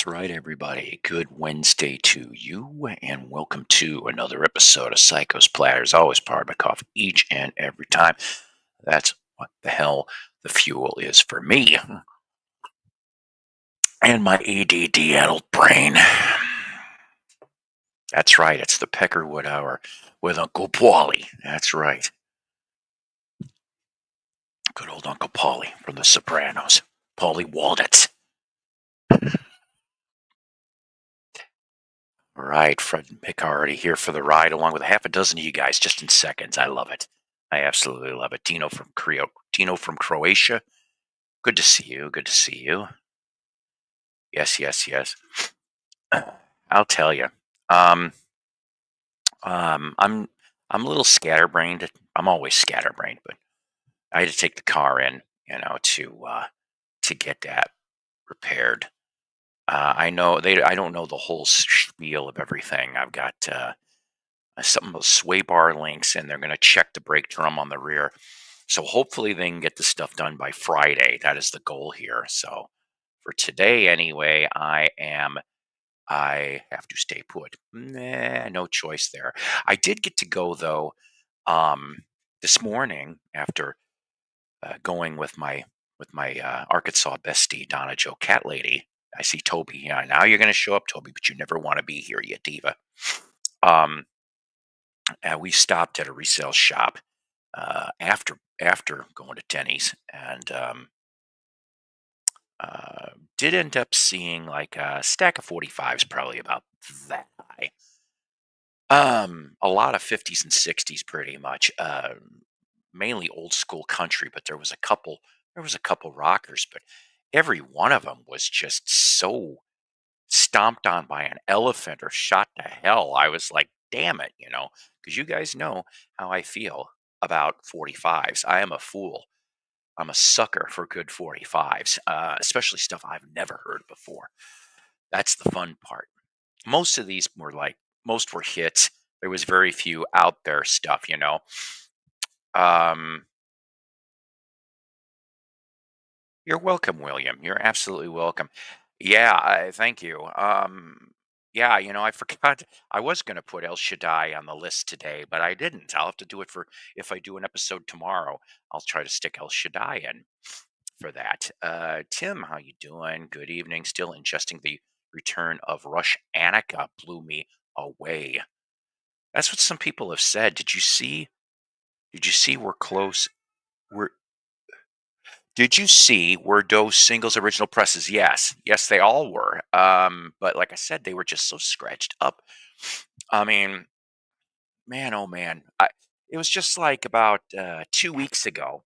That's right, everybody. Good Wednesday to you, and welcome to another episode of Psycho's Platters. Always powered by coffee each and every time. That's what the hell the fuel is for me and my ADD-addled brain. That's right, it's the Peckerwood Hour with Uncle Paulie. That's right, good old Uncle Paulie from The Sopranos. Paulie Walnuts. All right, Fred and Mick are already here for the ride, along with a half a dozen of you guys, just in seconds. I love it. I absolutely love it. Dino from Croatia. Good to see you. Good to see you. Yes, yes, yes. I'll tell you. Um, I'm a little scatterbrained. I'm always scatterbrained, but I had to take the car in, to get that repaired. I know they. I don't know the whole spiel of everything. I've got some of those sway bar links, and they're going to check the brake drum on the rear. So hopefully they can get this stuff done by Friday. That is the goal here. So for today, anyway, I have to stay put. Nah, no choice there. I did get to go though um, this morning after going with my Arkansas bestie Donna Joe Cat Lady. I see Toby. Yeah, now you're going to show up, Toby, but you never want to be here, you diva. Um, we stopped at a resale shop after going to Denny's, and did end up seeing like a stack of 45s, probably about that high. A lot of 50s and 60s, pretty much. Mainly old school country, but there was a couple. There was a couple rockers, but every one of them was just so stomped on by an elephant or shot to hell. I was like, damn it, because you guys know how I feel about 45s. I am a fool. I'm a sucker for good 45s, especially stuff I've never heard before. That's the fun part. Most of these were like, most were hits. There was very few out there stuff. Um, you're welcome, William. You're absolutely welcome. Yeah, thank you. Yeah, I forgot. I was going to put El Shaddai on the list today, but I didn't. I'll have to do it for if I do an episode tomorrow. I'll try to stick El Shaddai in for that. Tim, how you doing? Good evening. Still ingesting the return of Rush Annika blew me away. That's what some people have said. Did you see we're close? We're Did you see were those singles original presses? Yes. Yes, they all were. But like I said, they were just so scratched up. I mean, man, oh man. It was just like about 2 weeks ago,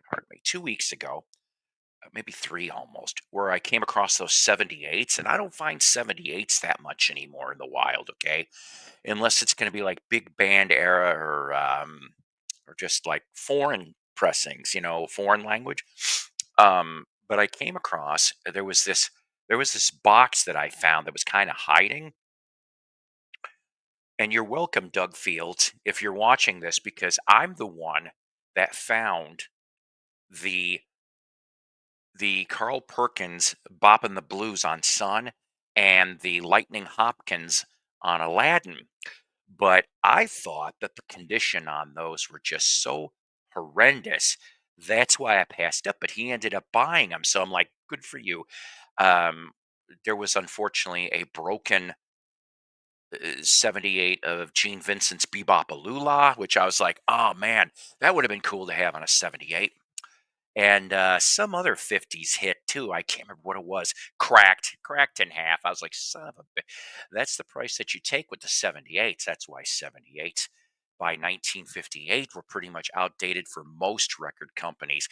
pardon me, 2 weeks ago, maybe three almost, where I came across those 78s, and I don't find 78s that much anymore in the wild, okay? Unless it's going to be like big band era or just like foreign pressings, foreign language. But I came across there was this box that I found that was kind of hiding. And you're welcome, Doug Fields, if you're watching this, because I'm the one that found the the Carl Perkins bopping the blues on Sun and the Lightning Hopkins on Aladdin. But I thought that the condition on those were just so horrendous. That's why I passed up, but he ended up buying them. So I'm like, good for you. Um, there was unfortunately a broken 78 of Gene Vincent's Bebop Alula, which I was like, oh man, that would have been cool to have on a 78. And some other 50s hit too. I can't remember what it was. Cracked in half. I was like, son of a that's the price that you take with the 78s. That's why 78s by 1958 were pretty much outdated for most record companies.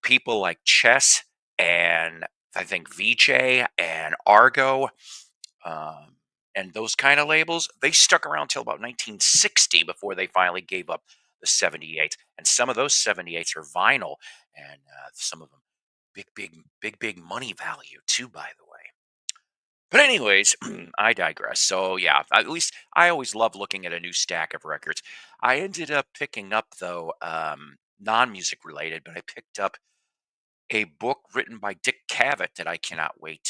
People like Chess and I think VJ and Argo um, and those kind of labels, they stuck around till about 1960 before they finally gave up the 78s. And some of those 78s are vinyl, and some of them big money value too, by the way. But anyways, I digress. So yeah, at least I always love looking at a new stack of records. I ended up picking up though non-music related, but I picked up a book written by Dick Cavett that I cannot wait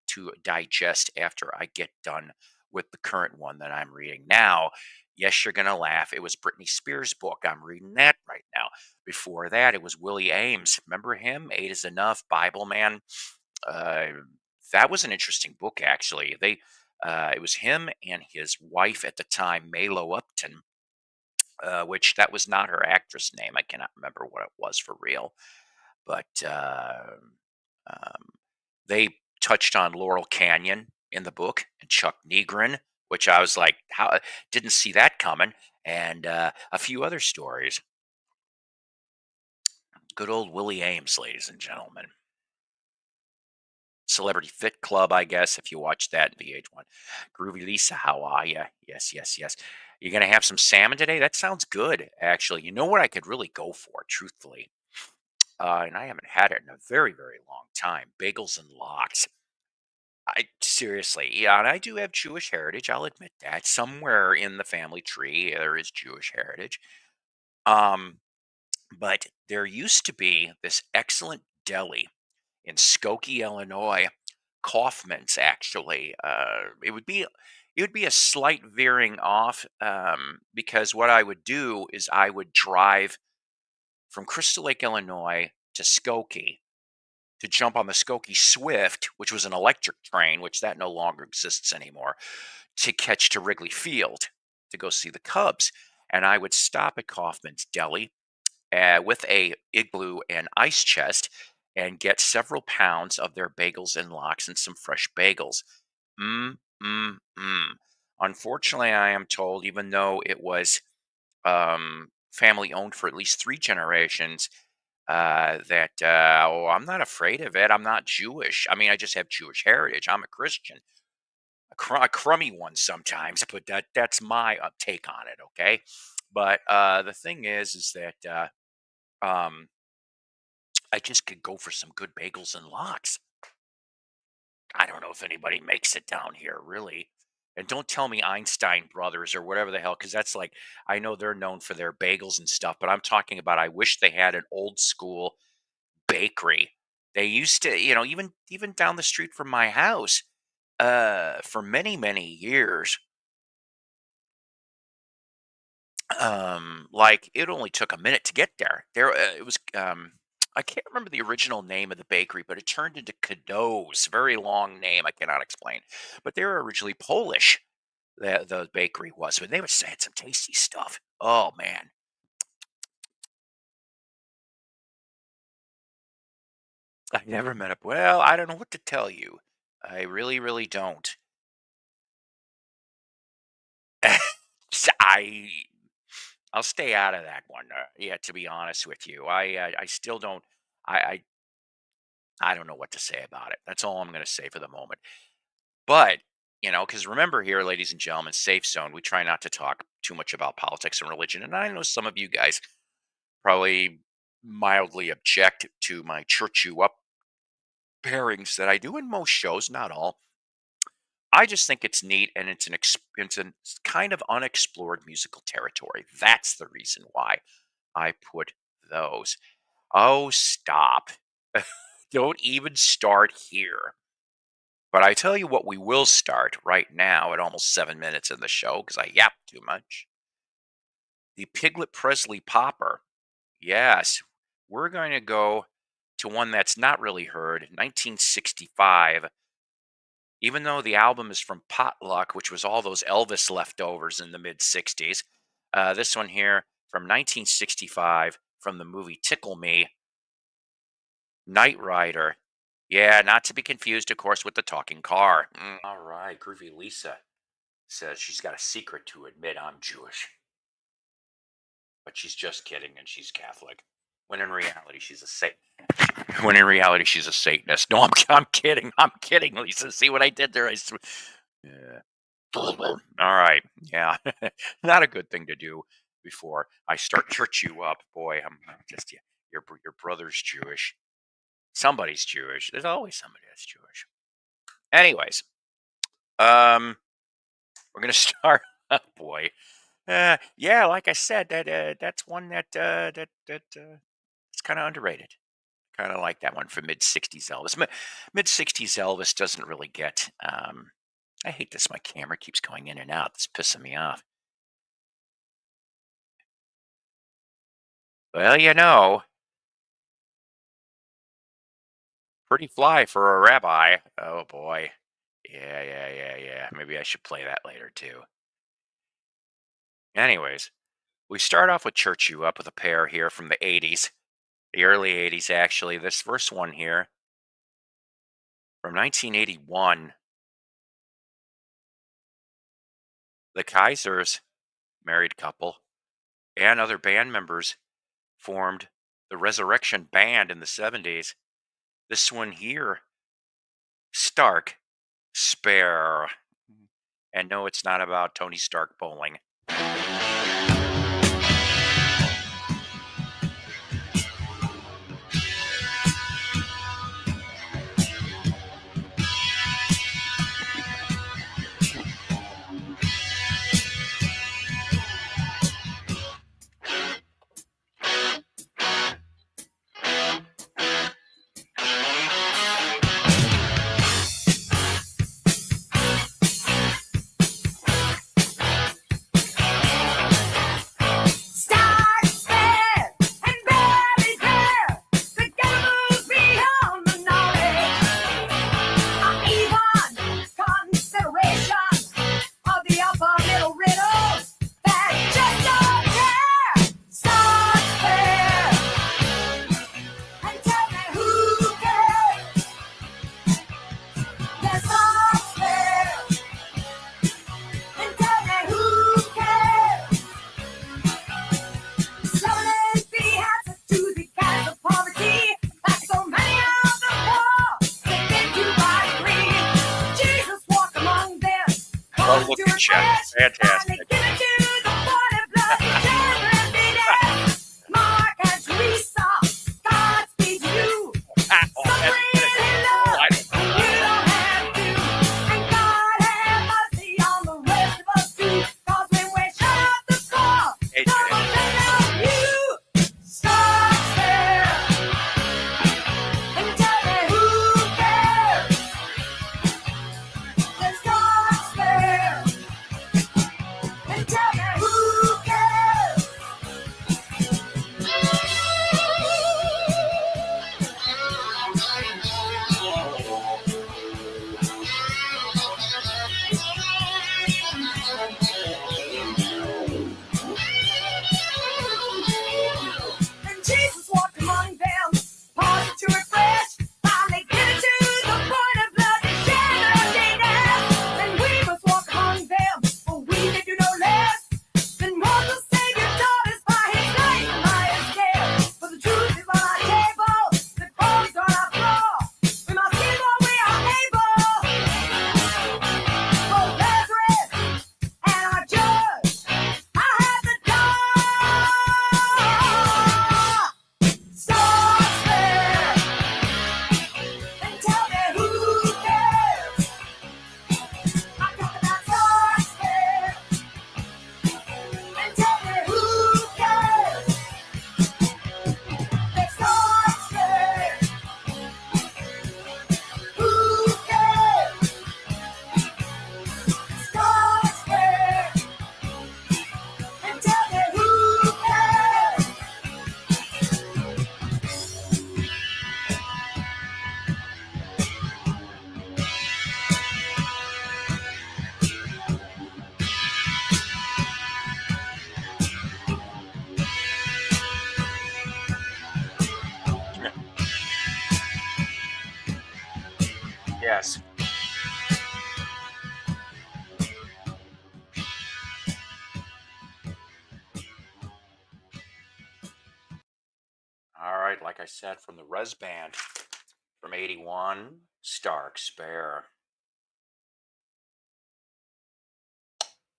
to digest after I get done with the current one that I'm reading now. Yes, you're gonna laugh. It was Britney Spears' book. I'm reading that right now. Before that, it was Willie Ames. Remember him? Eight is Enough, Bible Man. Uh, that was an interesting book, actually. It was him and his wife at the time, Malo Upton, which that was not her actress name. I cannot remember what it was for real, but um, they touched on Laurel Canyon in the book and Chuck Negrin, which I was like, how didn't see that coming, and a few other stories. Good old Willie Ames, ladies and gentlemen. Celebrity Fit Club, I guess, if you watch that VH1. Groovy Lisa, how are you? Yes, yes, yes. You're gonna have some salmon today? That sounds good, actually. You know what I could really go for, truthfully, and I haven't had it in a very, very long time. Bagels and lox. I seriously, yeah, and I do have Jewish heritage. I'll admit that somewhere in the family tree there is Jewish heritage. Um, but there used to be this excellent deli in Skokie, Illinois. Kaufman's actually. It would be a slight veering off, because what I would do is I would drive from Crystal Lake, Illinois to Skokie to jump on the Skokie Swift, which was an electric train, which that no longer exists anymore, to catch to Wrigley Field to go see the Cubs. And I would stop at Kaufman's Deli with a igloo and ice chest and get several pounds of their bagels and lox and some fresh bagels. Mm, mm, mm. Unfortunately, I am told, even though it was family owned for at least three generations, that oh, I'm not afraid of it. I'm not Jewish. I mean, I just have Jewish heritage. I'm a Christian, a crummy one sometimes, but that's my take on it. Okay, but the thing is that um, I just could go for some good bagels and lox. I don't know if anybody makes it down here, really. And don't tell me Einstein Brothers or whatever the hell, because that's like, I know they're known for their bagels and stuff, but I'm talking about, I wish they had an old school bakery. They used to, even down the street from my house, for many, many years, like it only took a minute to get there. It was, I can't remember the original name of the bakery, but it turned into Cadeau's. Very long name, I cannot explain. But they were originally Polish. The bakery was, but they would had some tasty stuff. Oh man, I never met up. Well, I don't know what to tell you. I really, really don't. I I'll stay out of that one. Yeah, to be honest with you, I still don't. I I don't know what to say about it. That's all I'm going to say for the moment. But because remember here, ladies and gentlemen, safe zone. We try not to talk too much about politics and religion, and I know some of you guys probably mildly object to my church you up pairings that I do in most shows, not all. I just think it's neat, and it's kind of unexplored musical territory. That's the reason why I put those. Oh, stop. Don't even start here. But I tell you what, we will start right now at almost 7 minutes in the show because I yap too much. The Piglet Presley Popper. Yes, we're going to go to one that's not really heard, 1965. Even though the album is from Potluck, which was all those Elvis leftovers in the mid 60s, this one here from 1965 from the movie Tickle Me, Knight Rider. Yeah, not to be confused, of course, with the talking car. All right, Groovy Lisa says she's got a secret to admit I'm Jewish, but she's just kidding and she's Catholic. When in reality, when in reality she's a Satanist. No, I'm kidding. I'm kidding, Lisa. See what I did there? Yeah. All right. Yeah. Not a good thing to do before I start church you up. Boy, I'm just yeah, your brother's Jewish. Somebody's Jewish. There's always somebody that's Jewish. Anyways, um, we're gonna start. Oh boy. Yeah, like I said, that's one that it's kind of underrated. Kind of like that one from mid '60s Elvis. Mid '60s Elvis doesn't really get. I hate this. My camera keeps going in and out. It's pissing me off. Well, pretty fly for a rabbi. Oh boy. Yeah, yeah, yeah, yeah. Maybe I should play that later too. Anyways, we start off with Church You Up with a pair here from the '80s, the early '80s actually. This first one here from 1981, the Kaisers, married couple, and other band members formed the Resurrection Band in the '70s. This one here, Stark, Spare. And no, it's not about Tony Stark bowling. Start, spare, and barely care. The gambles beyond the knowledge, or even consideration of the upper middle riddles that just don't care. Start, spare, and tell me who cares. Yes, start, spare, and tell me who cares. Slowly be answer to the kind of poverty that so many of the poor think they do by greed. Jesus walked among them, Oh, calling look to at you. refresh, finally Fantastic. giving to the poor and bloody children be dead. Mark and Teresa, Godspeed to you. Oh, Some that's good. really love, I and you don't have to. And God have mercy on the rest of us too. 'Cause when we shut up the score, hate no you. one can love you. Start there and tell me who cares. Let's start there and tell me who cares. And Jesus walked among them, pausing to refresh, finally getting to the point of blood and shed death. And we must walk among them, for we can do no less than what the Savior taught us by His life and by His care. For the truth is on our table, the bones on our floor. We must give what we are able. For Lazarus and our judge, I have the door. Start there and tell me who cares. I'm talking about start there and tell me who cares. Let's start there. Who cares? Start there and tell me who cares. Yes. All right. Like I said, from the Res Band from '81, Stark, Spare.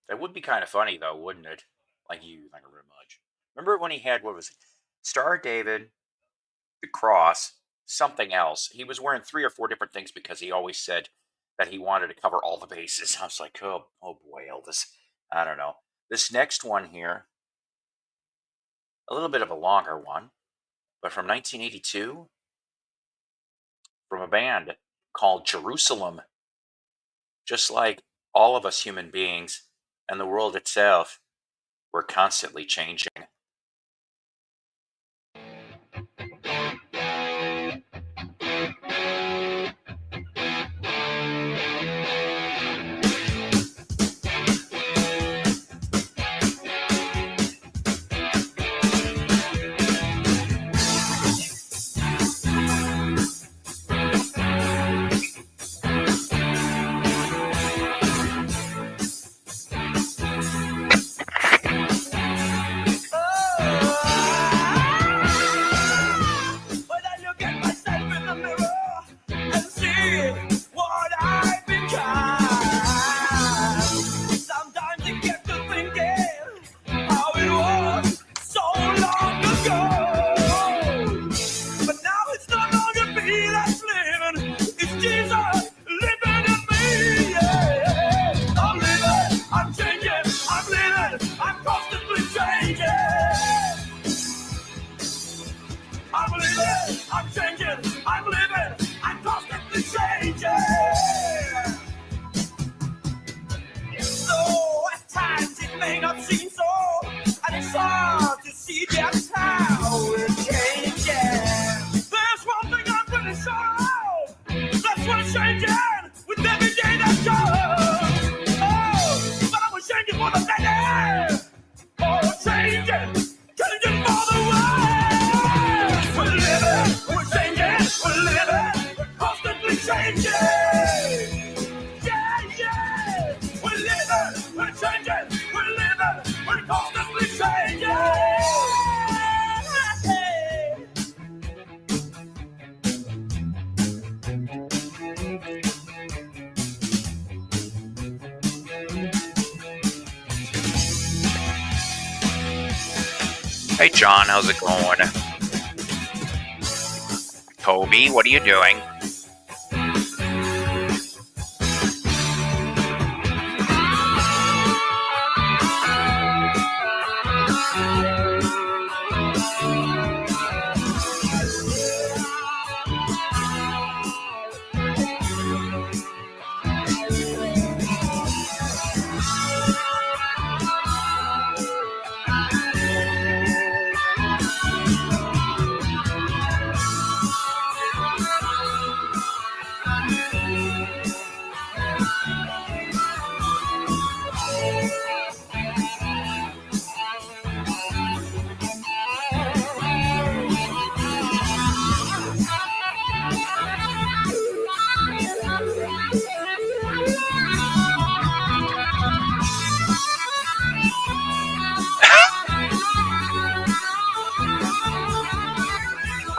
That would be kind of funny, though, wouldn't it? Like a real much. Remember when he had, what was it? Star David, the cross, something else. He was wearing 3 or 4 different things because he always said that he wanted to cover all the bases. I was like, oh boy, Elvis. I don't know. This next one here, a little bit of a longer one, but from 1982. from a band called Jerusalem. Just like all of us human beings and the world itself, we're constantly changing. When I look at myself in the mirror and see what I've become, sometimes I get to thinking how it was so long ago. But now it's no longer me that's living, it's Jesus living in me. Yeah. I'm living, I'm changing, I'm living, I'm constantly changing. I'm living, I'm changing, I'm living, I'm constantly changing. So at times it may not seem so, and it's hard to see just how we're changing. There's one thing I'm pretty sure of, that's what's changing with every day that comes. Oh, but I was changing for the better. Oh, changing, changing for the world. We're living, we're changing, we're living, we're constantly changing. Yeah, yeah. We're living, we're changing, we're living, we're constantly changing. Hey, John, how's it going? Toby, what are you doing?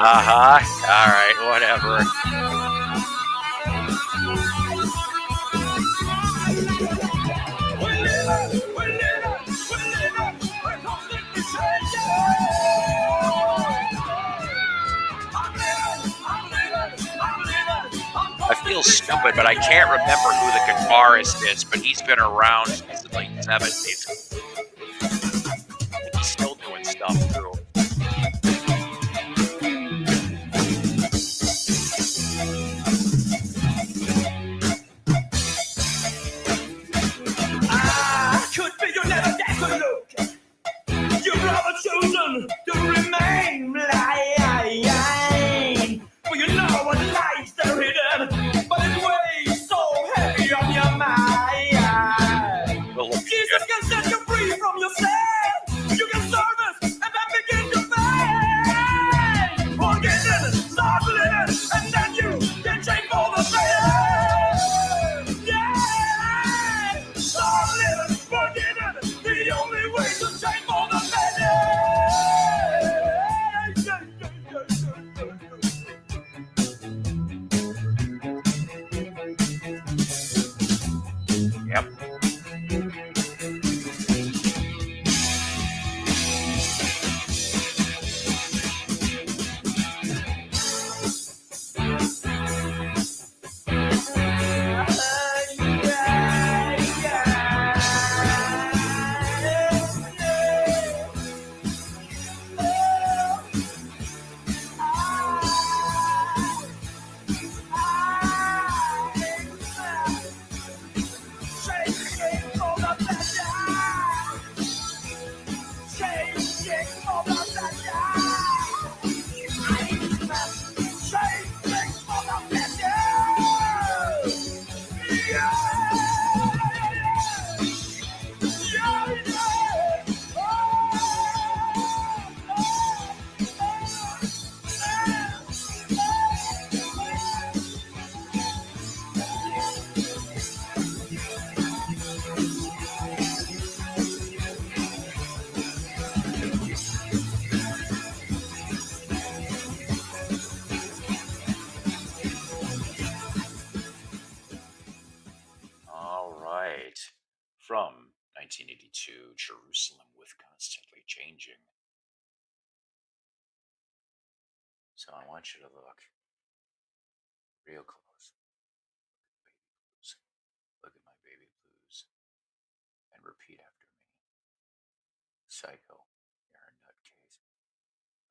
Uh-huh. All right, whatever. We're living, we're living, we're living, we're constantly changing. I'm living, I'm living, I'm living, I'm I feel stupid, but I can't remember who the guitarist is, but he's been around since the late 70s. He's still doing stuff, too. I could be your never get to look. You've rather chosen to remain blind. For you know what lies are hidden, but it weighs so heavy on your mind. We'll look Jesus good. can set you free from from 1982, Jerusalem with Constantly Changing. So I want you to look real close. Look at my baby blues. And repeat after me. Psycho, you're a nutcase.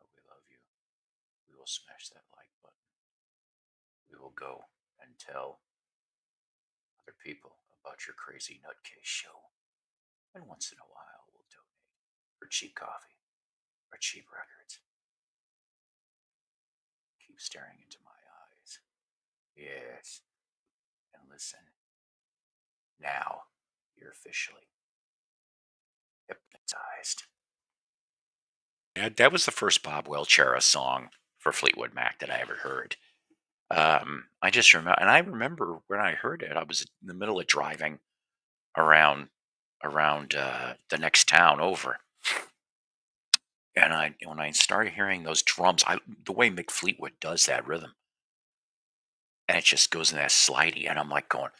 But we love you. We will smash that like button. We will go and tell other people about your crazy nutcase show. And once in a while, we'll donate for cheap coffee or cheap records. Keep staring into my eyes. Yes. And listen. Now you're officially hypnotized. Yeah, that was the first Bob Welch-era song for Fleetwood Mac that I ever heard. I just remember, and I remember when I heard it, I was in the middle of driving around the next town over, and when I started hearing those drums, the way Mick Fleetwood does that rhythm, and it just goes in that slidey, and I'm like going,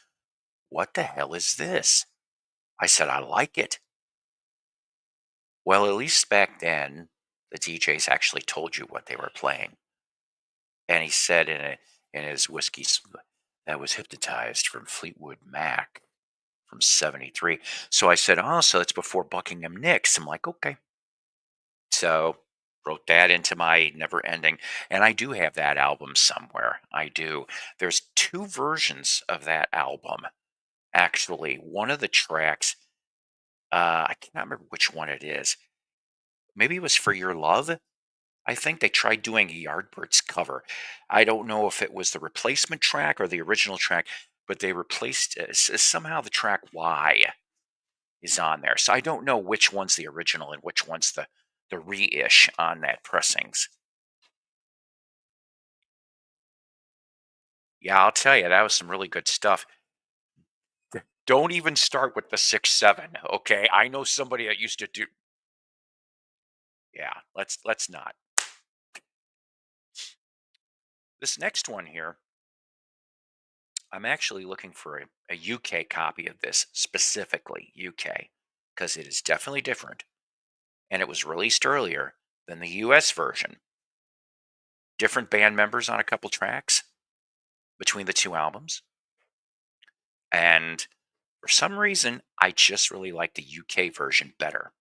"What the hell is this?" I said, "I like it." Well, at least back then, the DJs actually told you what they were playing, and he said in his whiskey that was Hypnotized from Fleetwood Mac from '73. So I said, "Oh, so it's before Buckingham Nicks." I'm like, "Okay." So wrote that into my never ending, and I do have that album somewhere. I do. There's two versions of that album. Actually, one of the tracks, I cannot remember which one it is. Maybe it was For Your Love. I think they tried doing a Yardbirds cover. I don't know if it was the replacement track or the original track, but they replaced somehow the track Y is on there. So I don't know which one's the original and which one's the reissue on that pressings. Yeah, I'll tell you, that was some really good stuff. Don't even start with the 6-7, okay? I know somebody that used to do. Yeah, let's not. This next one here, I'm actually looking for a UK copy of this, specifically UK, because it is definitely different. And it was released earlier than the US version. Different band members on a couple tracks between the two albums. And for some reason, I just really like the UK version better.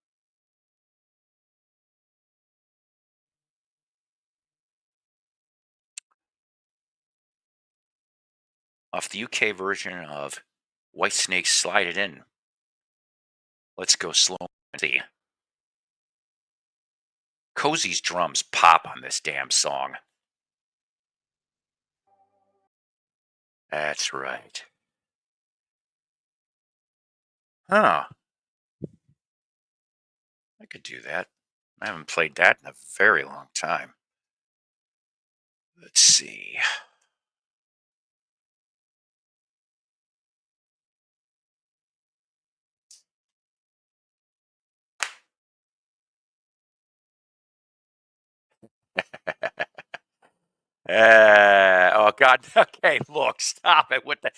Off the UK version of Whitesnake's Slide It In. Let's go slow and see. Cozy's drums pop on this damn song. That's right. Huh. I could do that. I haven't played that in a very long time. Let's see. Oh God. Okay, look, stop it with the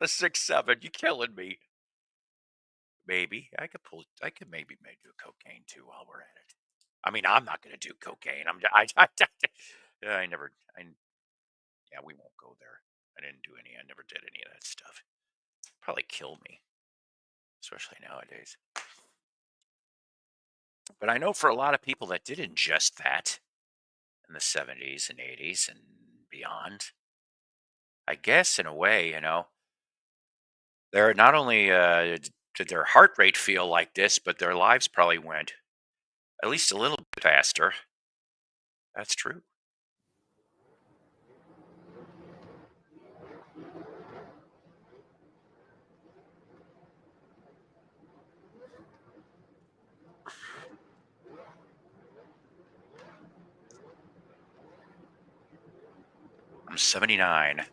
6-7. You're killing me. Maybe I could maybe do cocaine too while we're at it. I mean, I'm not going to do cocaine. I never. Yeah, we won't go there. I didn't do any. I never did any of that stuff. Probably kill me, especially nowadays. But I know for a lot of people that did ingest that in the '70s and '80s and beyond, I guess in a way, they're not only did their heart rate feel like this, but their lives probably went at least a little bit faster. That's true. I'm 79.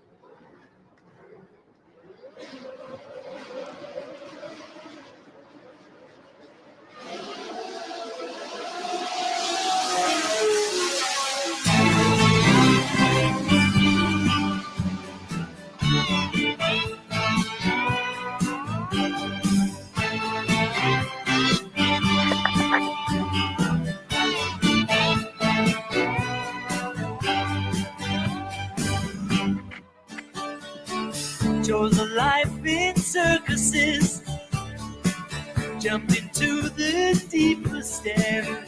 space, jumped into the deepest end,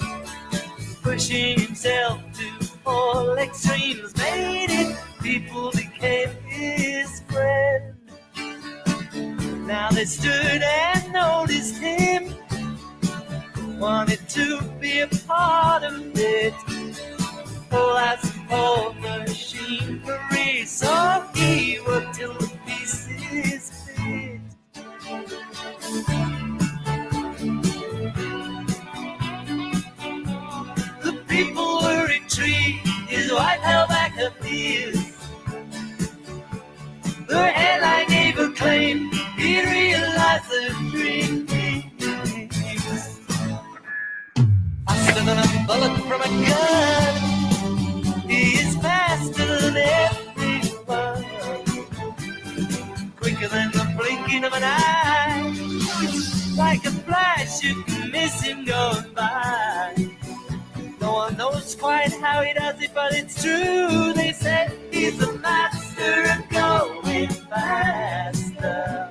pushing himself to all extremes, made it. People became his friend. Now they stood and noticed him, wanted to be a part of it. Oh, as a whole machinery, so he worked till the pieces fit. The people were intrigued, his wife held back her fears. Her headline gave her claim, he realized the dream. Faster than a bullet from a gun, he is faster than everyone, quicker than the blinking of an eye. Like a flash, you can miss him going by. No one knows quite how he does it, but it's true. They say he's a master of going faster.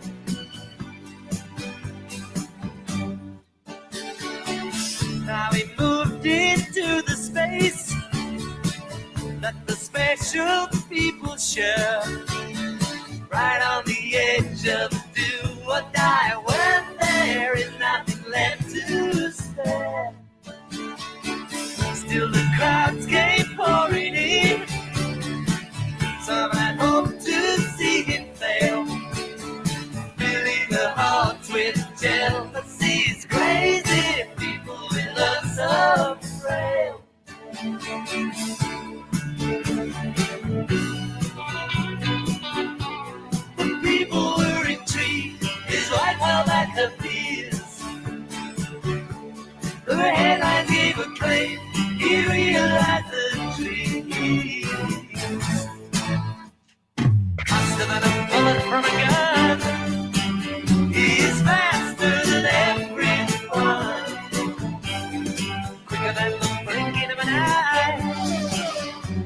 Now he moved into the space that the special people share, right on the edge of do or die, when there is nothing left to spare. Still the crowds came pouring in, some had hoped to see him fail, filling their hearts with jealousy's crazy people with us so frail. The people were intrigued, his wife held back her fears. Her headline gave a claim, he realized the dream. Faster than a bullet from a gun, he is faster than everyone, quicker than the blinking of an eye.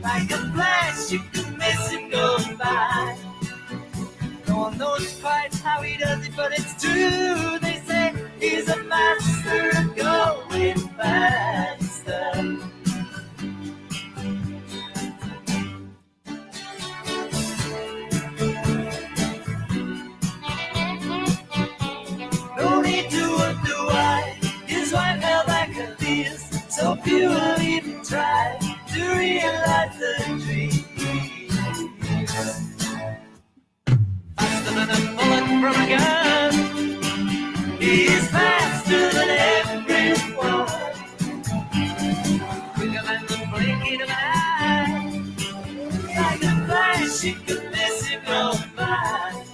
Like a flash, you can miss him going by. No one knows quite how he does it, but it's true. They say he's a master of going faster. No need to wonder why his wife held back her fears, so few will even try to realize the dream. Faster than a bullet from a gun, he is faster than everyone, quicker than the blinking of an eye. Like a flash, you can miss him going by.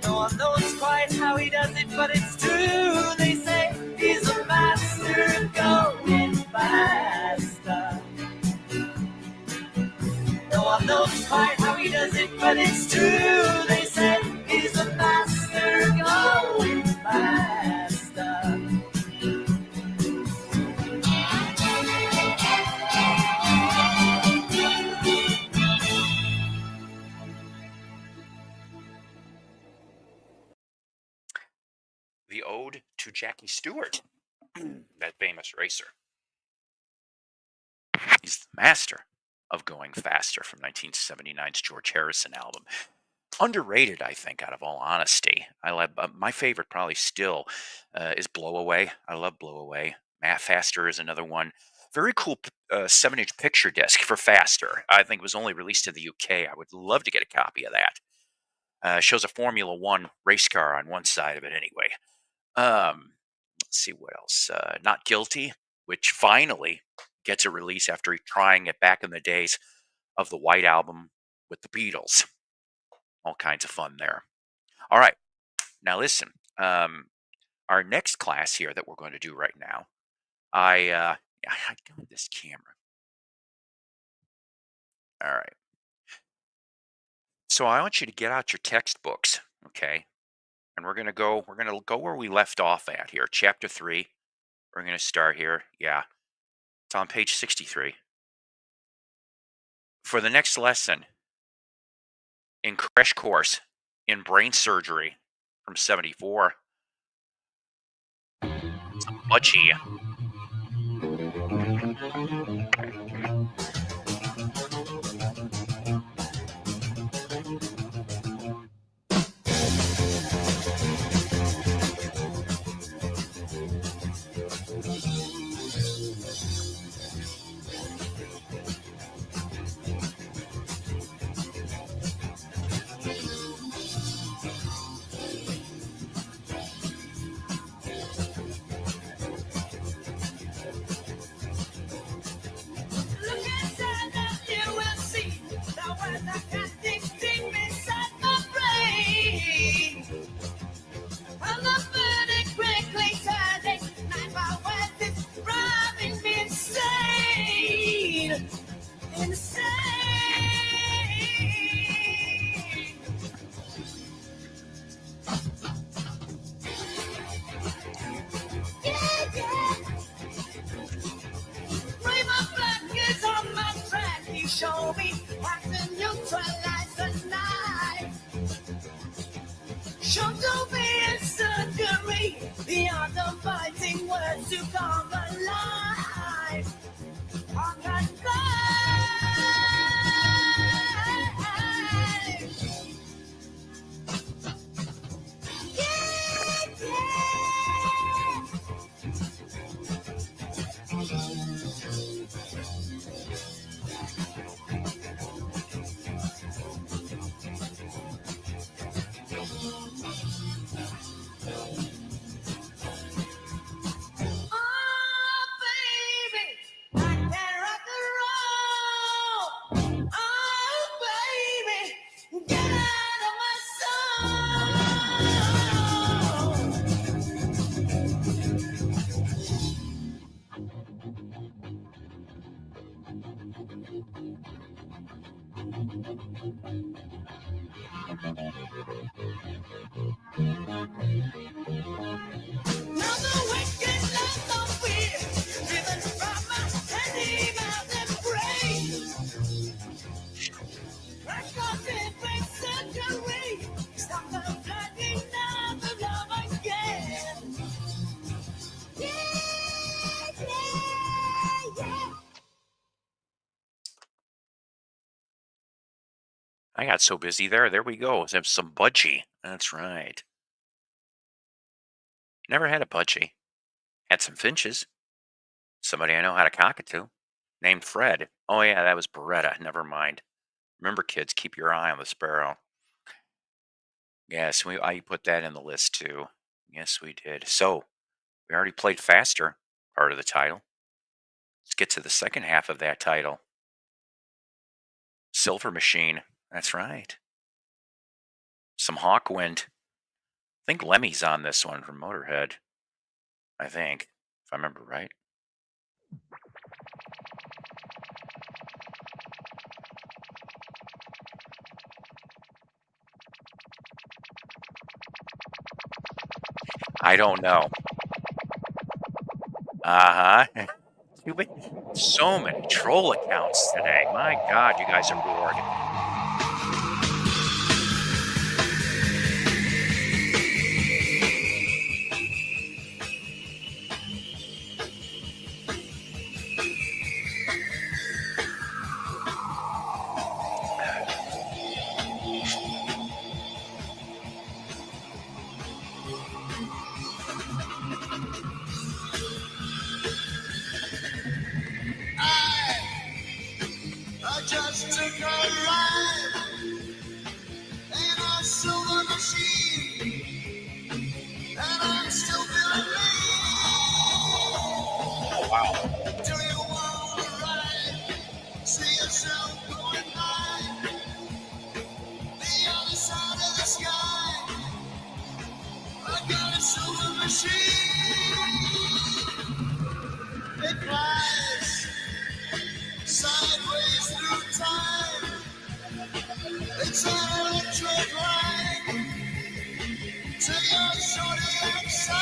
No one knows quite how he does it, but it's true. They say he's a master of going faster. No one knows quite how he does it, but it's true. They say he's a master of going faster. The Ode to Jackie Stewart, that famous racer. He's the master of going faster from 1979's George Harrison album. Underrated, I think, out of all honesty. I love my favorite probably still is Blow Away. I love Blow Away. Matt Faster is another one. Very cool 7-inch picture disc for Faster. I think it was only released in the UK. I would love to get a copy of that. Shows a Formula One race car on one side of it anyway. Let's see what else. Not Guilty, which finally gets a release after trying it back in the days of the White Album with the Beatles. All kinds of fun there. All right. Now listen, our next class here that we're going to do right now, I got this camera. All right. So I want you to get out your textbooks, okay? And we're gonna go where we left off at here, chapter 3. We're gonna start here. Yeah. It's on page 63. For the next lesson in Crash Course in Brain Surgery, from 74. Budgie. Look inside and you will see the words I can't think deep inside my brain. And the burning quickly turning night by words is driving me insane. Insane. Yeah, yeah. Frame of black is on my track. You show me how to neutralize the night. Show to me in surgery beyond the fighting words to come alive. On that night. Yeah, yeah. Oh, baby, I can rock and roll. Oh, baby, get out of my soul. Now the wicked love of fear, driven from my heady mouth and brain. Crack off every surgery, stop the flooding of the love again. Yeah, yeah, yeah. I got so busy there. There we go. There's some Budgie. That's right. Never had a Budgie. Had some Finches. Somebody I know had a cockatoo named Fred. Oh, yeah, that was Beretta. Never mind. Remember, kids, keep your eye on the sparrow. Yes, I put that in the list too. Yes, we did. So, we already played Faster, part of the title. Let's get to the second half of that title. Silver Machine. That's right. Some Hawkwind. I think Lemmy's on this one from Motorhead. I think, if I remember right. I don't know. Uh-huh. So many troll accounts today. My God, you guys are bored. I just took a ride in a silver machine, and I'm still feeling me. Oh, wow. Do you want to ride? See yourself going by the other side of the sky. I got a silver machine. It flies sideways through time. It's an electric line to your shorty outside.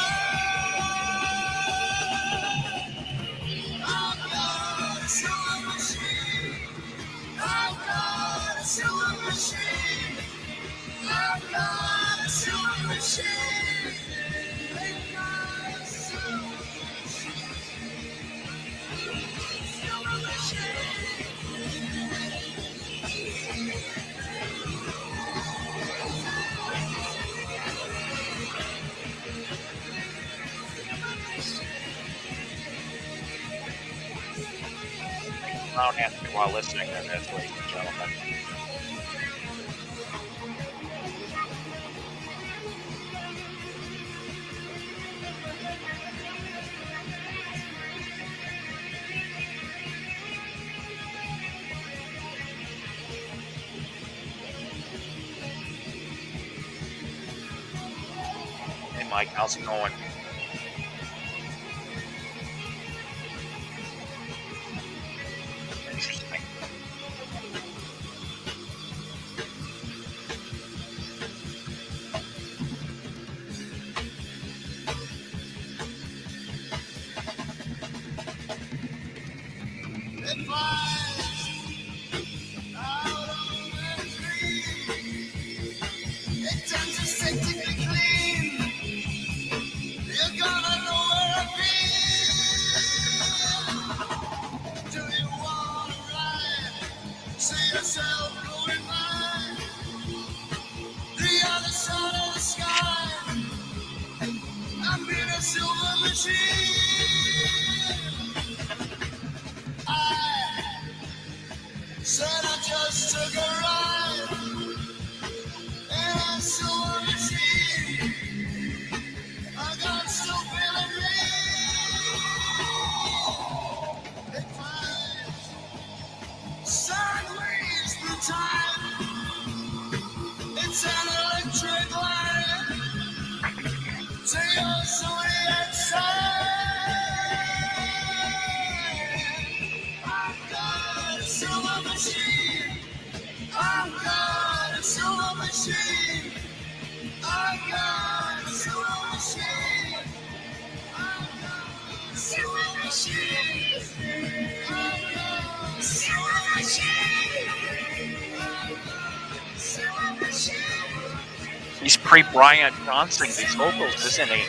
I've got a silver machine. I've got a silver machine. I've got a silver machine. around at me while listening to this, ladies and gentlemen. Hey, Mike, how's it going? Interesting. It flies out on the tree. It turns aesthetically clean. You're gonna know where I've been. Do you wanna ride? See yourself going by the other side of the sky. I'm in a silver machine. I said I just took a ride in a silver machine. I got still feeling me. It flies sideways through time. It's an electric line to your zodiac sign. I've got a silver machine. I've got a silver machine. I've got a silver machine. I've got a silver machine. I've got a silver machine. I've got a silver machine. He's pre-Brian Johnson, these vocals, isn't he?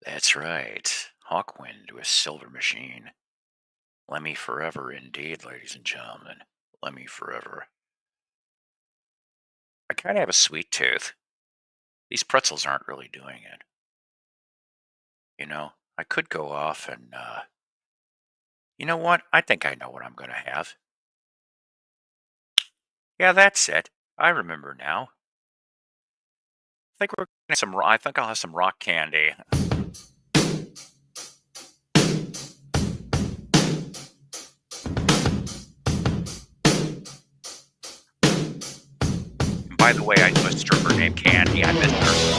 That's right. Hawkwind with Silver Machine. Lemmy forever, indeed, ladies and gentlemen. Lemmy forever. I kind of have a sweet tooth. These pretzels aren't really doing it. You know, I could go off and, you know what? I think I know what I'm going to have. Yeah, that's it. I remember now. I think we're gonna have some. I think I'll have some rock candy. And by the way, I knew a stripper named Candy. I missed her.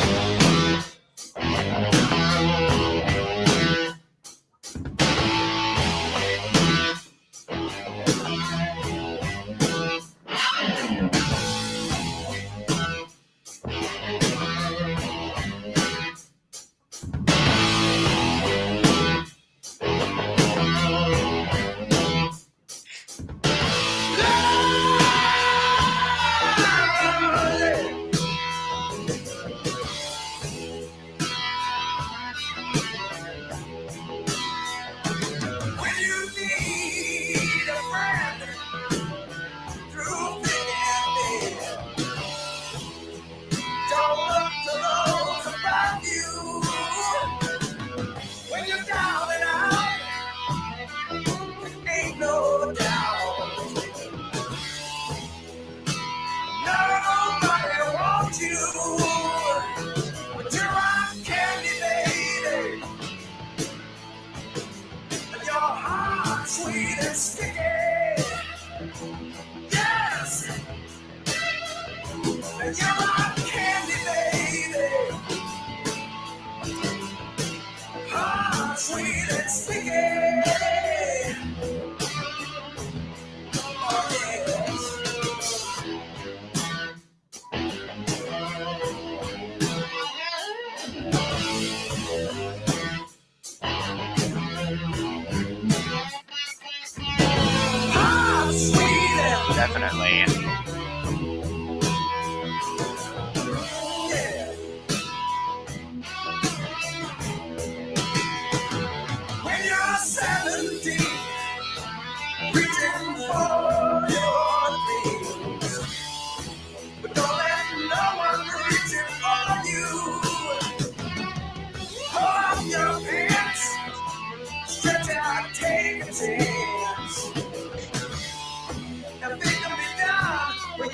When you need a friend through thick and thin, don't look to those above you. When you're down and out, ain't no doubt. Nobody wants you, but you're rock candy, lady. Your heart sweet and sticky. Yes. And you're rock candy, baby. Heart sweet and sticky. Oh, yes. Heart sweet and Definitely. yeah.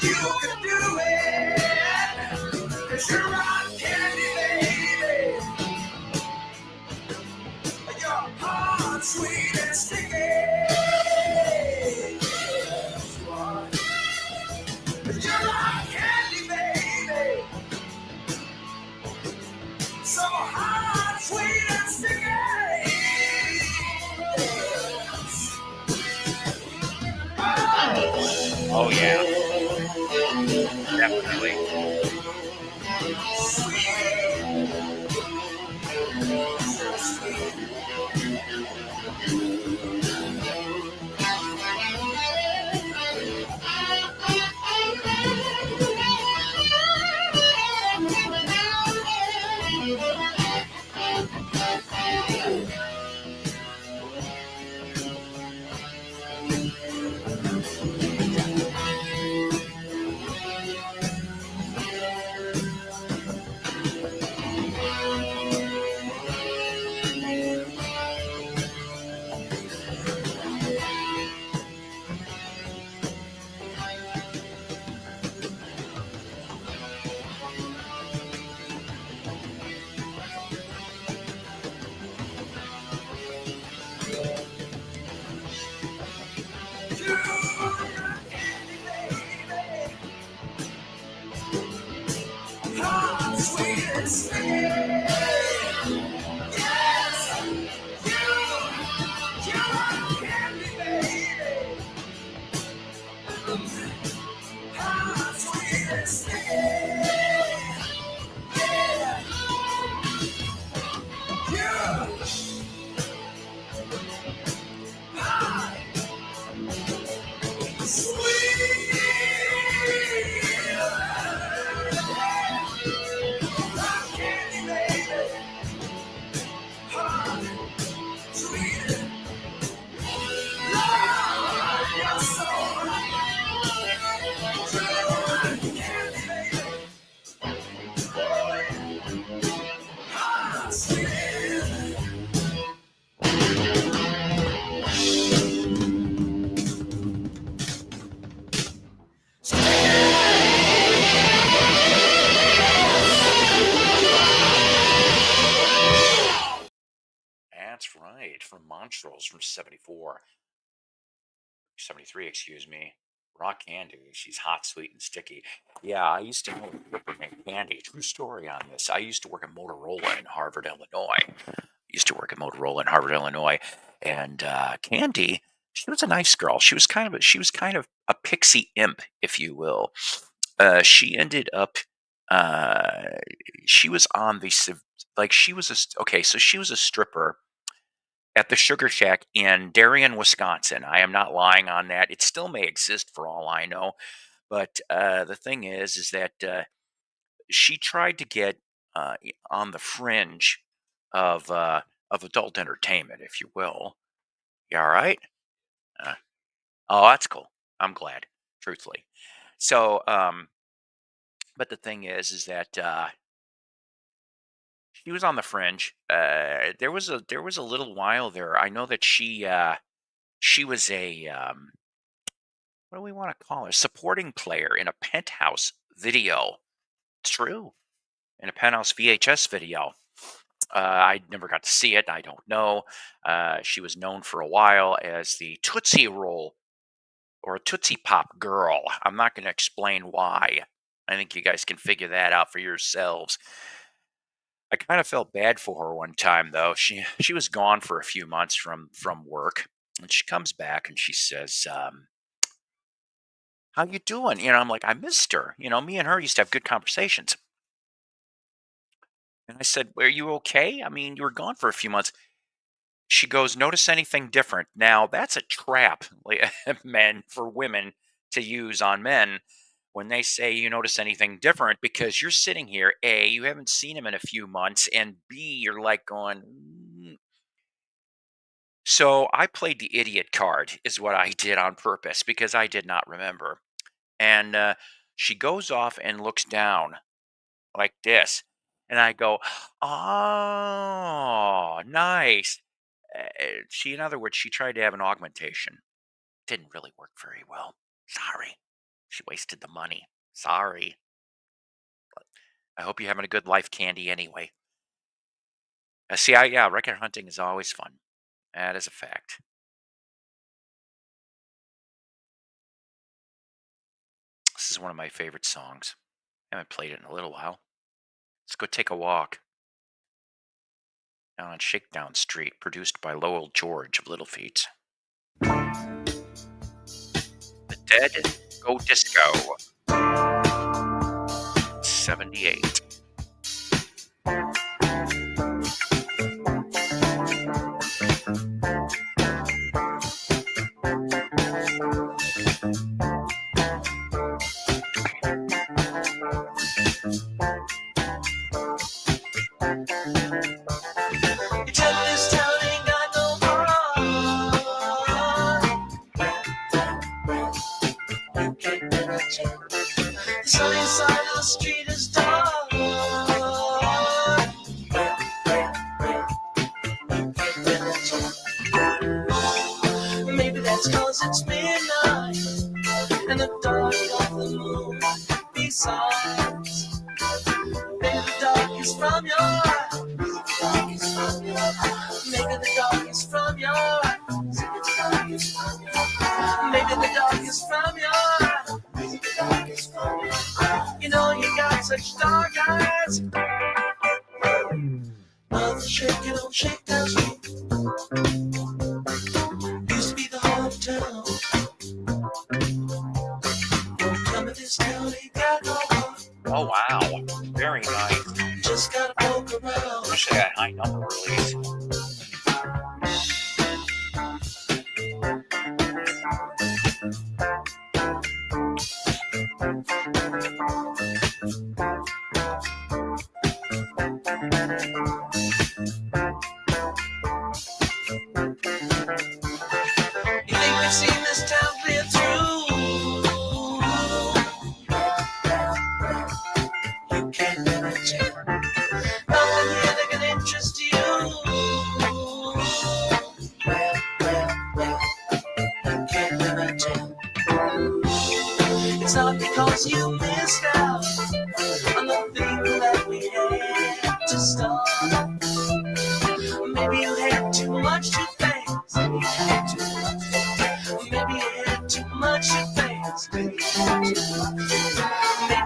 You can do it. 'Cause you're rock candy, baby. You're hot, sweet, and sticky. Yes, you are. You're rock candy, baby. So hot, sweet, and sticky. Yes. Oh yeah, definitely. Sweet and sticky. Yes, you are candy, baby. Hot, sweet and sticky. Yeah, you hot, sweet. Hot candy, baby. Hot, sweet. Love, you're so hot. Candy, baby. Hot, sweet. That's right. From Montrose from 74, 73, excuse me. Rock Candy. She's hot, sweet, and sticky. Yeah, I used to know a stripper named Candy. True story on this. I used to work at Motorola in Harvard, Illinois. Used to work at Motorola in Harvard, Illinois, and Candy, she was a nice girl. She was kind of a pixie imp, if you will. She ended up. Uh, she was on the like she was okay. So she was a stripper at the Sugar Shack in Darien, Wisconsin. I am not lying on that. It still may exist for all I know. But the thing is that she tried to get on the fringe of adult entertainment, if you will. You all right? Uh, oh, that's cool. I'm glad, truthfully. So, but the thing is that she was on the fringe. There was a little while there. I know that she was a what do we want to call her? Supporting player in a Penthouse video. It's true, in a Penthouse VHS video. I never got to see it. I don't know. She was known for a while as the Tootsie Roll or a Tootsie Pop girl. I'm not going to explain why. I think you guys can figure that out for yourselves. I kind of felt bad for her one time though. She was gone for a few months from work, and she comes back and she says, "How you doing?" I'm like, "I missed her." Me and her used to have good conversations. And I said, "Are you okay? I mean, you were gone for a few months." She goes, "Notice anything different?" Now, that's a trap, men for women to use on men when they say you notice anything different because you're sitting here, A, you haven't seen him in a few months, and B, you're like going, "Mm." So I played the idiot card, is what I did on purpose because I did not remember. And she goes off and looks down like this. And I go, "Oh, nice." In other words, she tried to have an augmentation. Didn't really work very well. Sorry. She wasted the money. Sorry. I hope you're having a good life, Candy, anyway. See, yeah, record hunting is always fun. That is a fact. This is one of my favorite songs. I haven't played it in a little while. Let's go take a walk down on Shakedown Street, produced by Lowell George of Little Feats. The Dead Go Disco. 78. You tell me this town ain't got no heart. You can't manage it. The sunny side of the street is dark. You can't manage it. Maybe that's 'cause it's midnight and the dark of the moon besides. Maybe the dark is from your eyes. Maybe the dark is from your eyes. Maybe the dark is from your eyes. You know you got such dark eyes. Mother shaking on Shakedown Street. Used to be the heart of town. Don't come to this town, ain't got no heart. Oh, wow. Very nice. Just gotta poke around. Wish I had high number release. You think we've seen this town clear through? You can't manage it. Nothing here that can interest you. You can't manage it. It's not because you missed out on the thing that we had to start. Maybe you had too much too fast. Maybe you had too much too fast. Maybe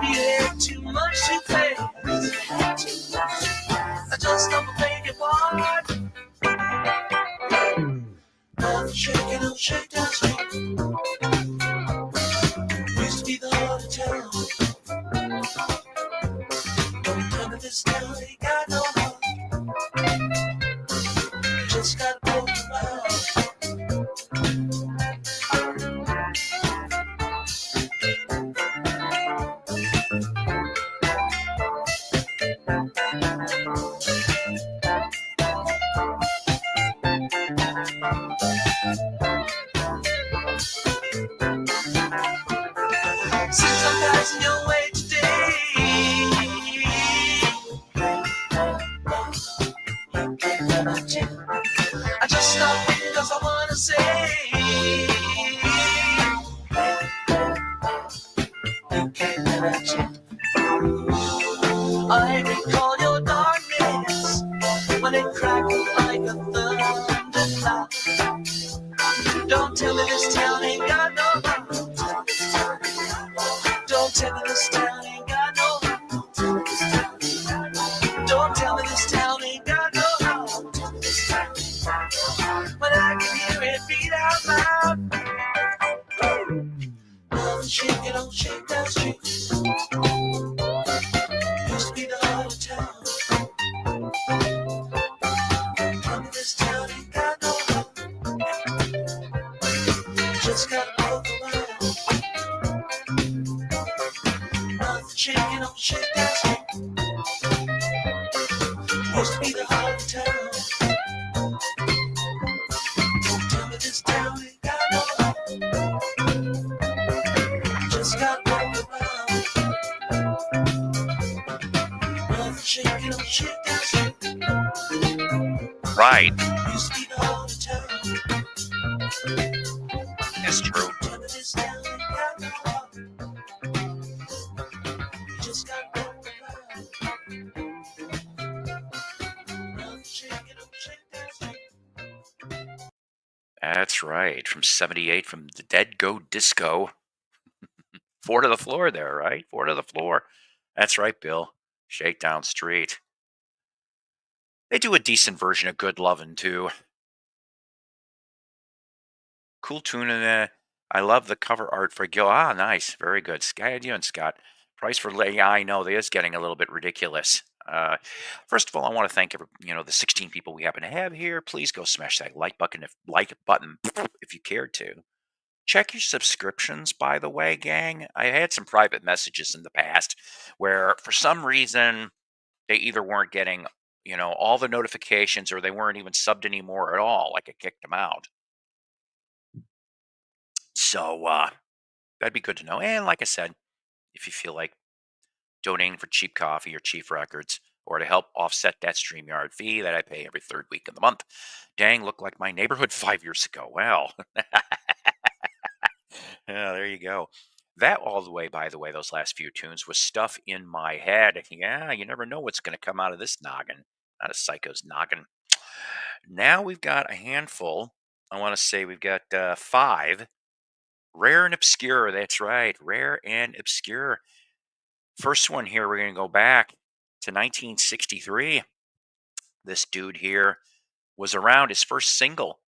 you had too much too fast. I just don't beg your pardon. I'm shaking on Shakedown Street. Used to be the heart of town. Don't come to this town, ain't got no heart. Just gotta poke around. Since I'm passing your way today, you can't manage it. I just stopped because I wanna say, you can't manage it. I recall your darkness when it crackled like a thundercloud. Don't tell me this town ain't got no heart. Don't tell me this town ain't got no heart. Don't tell me this town ain't got no heart. But I can hear it beat out loud. Love shaking on Shakedown Street. Used to be the heart of town. Come to this town ain't got no heart. Just gotta poke around. Nothing shaking on Shakedown Street. Used to be the heart of town. Don't tell me this town ain't got no heart. Just gotta poke around. Nothing shaking on Shakedown Street. Right. Used to be the heart of town. It's true. Don't tell me this town ain't got no heart. That's right. From 78, from the Dead Go Disco. Four to the floor there, right? Four to the floor. That's right, Bill. Shakedown Street. They do a decent version of Good Lovin' too. Cool tune in there. I love the cover art for Gil. Ah, nice. Very good. How you doing, Scott? Price for yeah, I know it is getting a little bit ridiculous. First of all, I want to thank the 16 people we happen to have here. Please go smash that like button if you cared to. Check your subscriptions, by the way, gang. I had some private messages in the past where, for some reason, they either weren't getting, all the notifications or they weren't even subbed anymore at all. Like I kicked them out. So that'd be good to know. And like I said, if you feel like donating for cheap coffee or cheap records or to help offset that StreamYard fee that I pay every third week of the month, dang, look like my neighborhood 5 years ago. Well, yeah, there you go. That all the way, by the way, those last few tunes was stuff in my head. Yeah, you never know what's going to come out of this noggin, out of Psycho's noggin. Now we've got a handful. I want to say we've got 5. Rare and obscure. That's right. Rare and obscure. First one here, we're going to go back to 1963. This dude here was around. His first single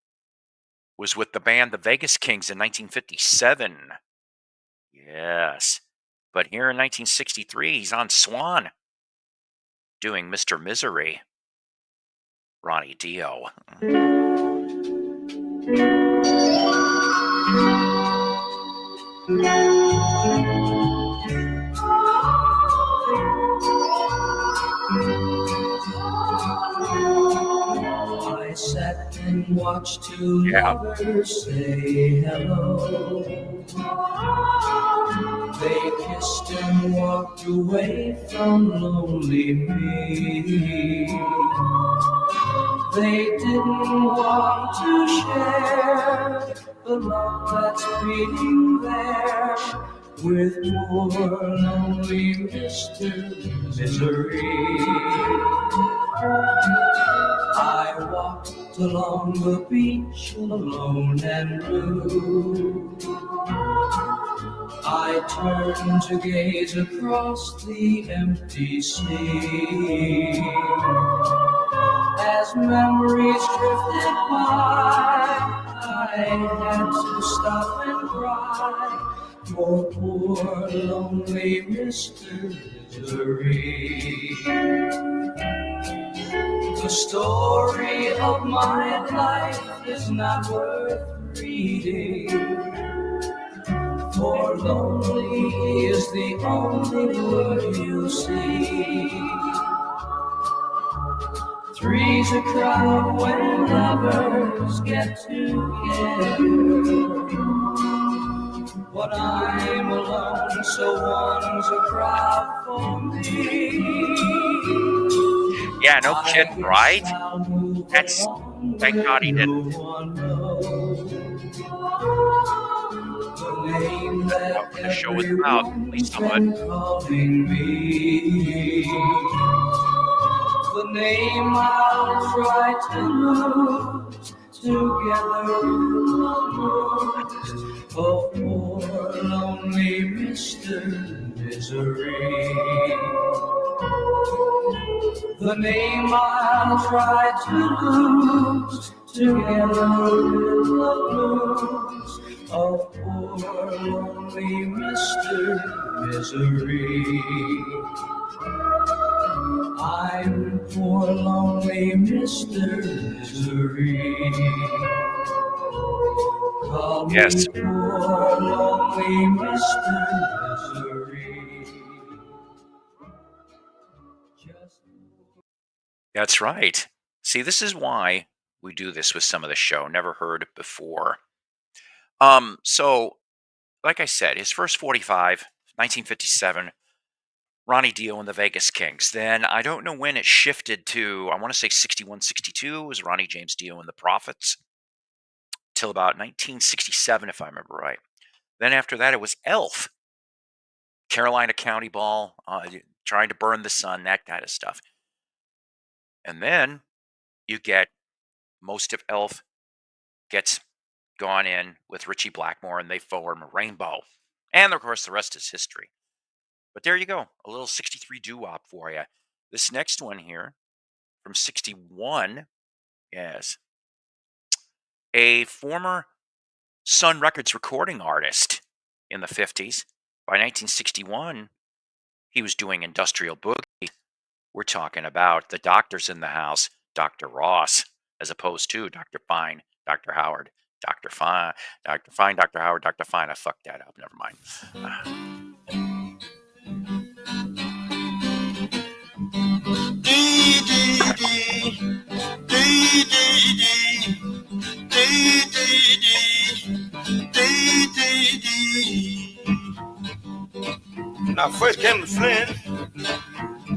was with the band The Vegas Kings in 1957. Yes. But here in 1963, he's on Swan doing Mr. Misery. Ronnie Dio. I sat and watched two lovers say hello. They kissed and walked away from lonely me. They didn't want to share the love that's beating there with poor lonely Mr. Misery. I walked along the beach alone and blue. I turned to gaze across the empty sea. As memories drifted by, I had to stop and cry for poor lonely Mr. Misery. The story of my life is not worth reading, for lonely is the only word you see. Three's a crowd when lovers get together, but I'm alone, so one's a crowd for me. Yeah, no kidding, right? That's, thank God he didn't. What the show was about, at least someone. The name I'll try to lose together of poor lonely Mr. Misery. The name I'll try to lose together with the blues of poor lonely Mr. Misery. I'm poor lonely Mr. Misery. Call Yes. me poor lonely Mr. Misery. That's right. See, this is why we do this with some of the show. Never heard before. So, like I said, his first 45, 1957, Ronnie Dio and the Vegas Kings. Then I don't know when it shifted to, I want to say 61, 62 was Ronnie James Dio and the Prophets, till about 1967, if I remember right. Then after that, it was Elf, Carolina County Ball, Trying to Burn the Sun, that kind of stuff. And then you get most of Elf gone in with Richie Blackmore and they form Rainbow. And of course, the rest is history. But there you go, a little 63 doo-wop for you. This next one here from 61, yes, a former Sun Records recording artist in the 50s. By 1961, he was doing industrial boogie. We're talking about the doctors in the house, Dr. Ross, as opposed to Dr. Fine, Dr. Howard, Dr. Fine, Dr. Fine, Dr. Howard, Dr. Fine. I fucked that up. Never mind. When I first came to Flint,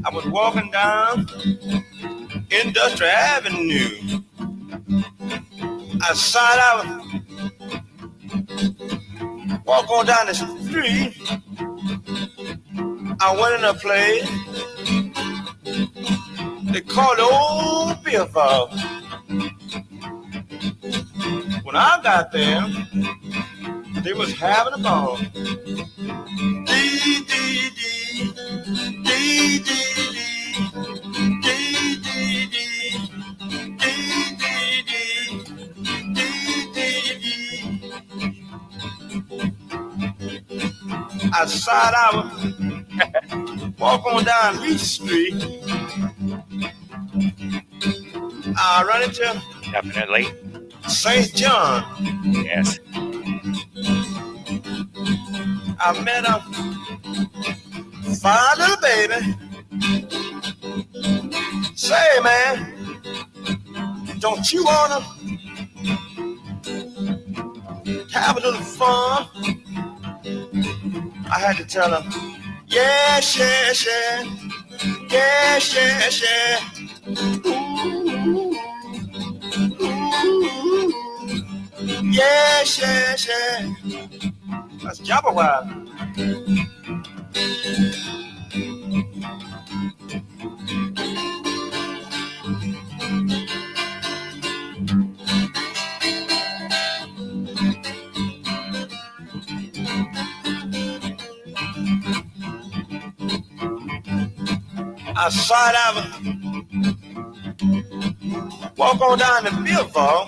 I was walking down Industrial Avenue. I saw I was walk on down the street. I went in a place. They called the old beer bar. When I got there, they was having a ball. Dee, dee, dee, dee, dee, dee, dee, dee, dee, I saw I was walk on down Lee Street. I run into Definitely. St. John. Yes. I met a fine little baby. Say, man, don't you wanna have a little fun? I had to tell her, yes, yes, yes, yes, yes, yes. Ooh, ooh, yes, yes, yes. That's Jabba Wild. I saw it out. Walk on down the billboard.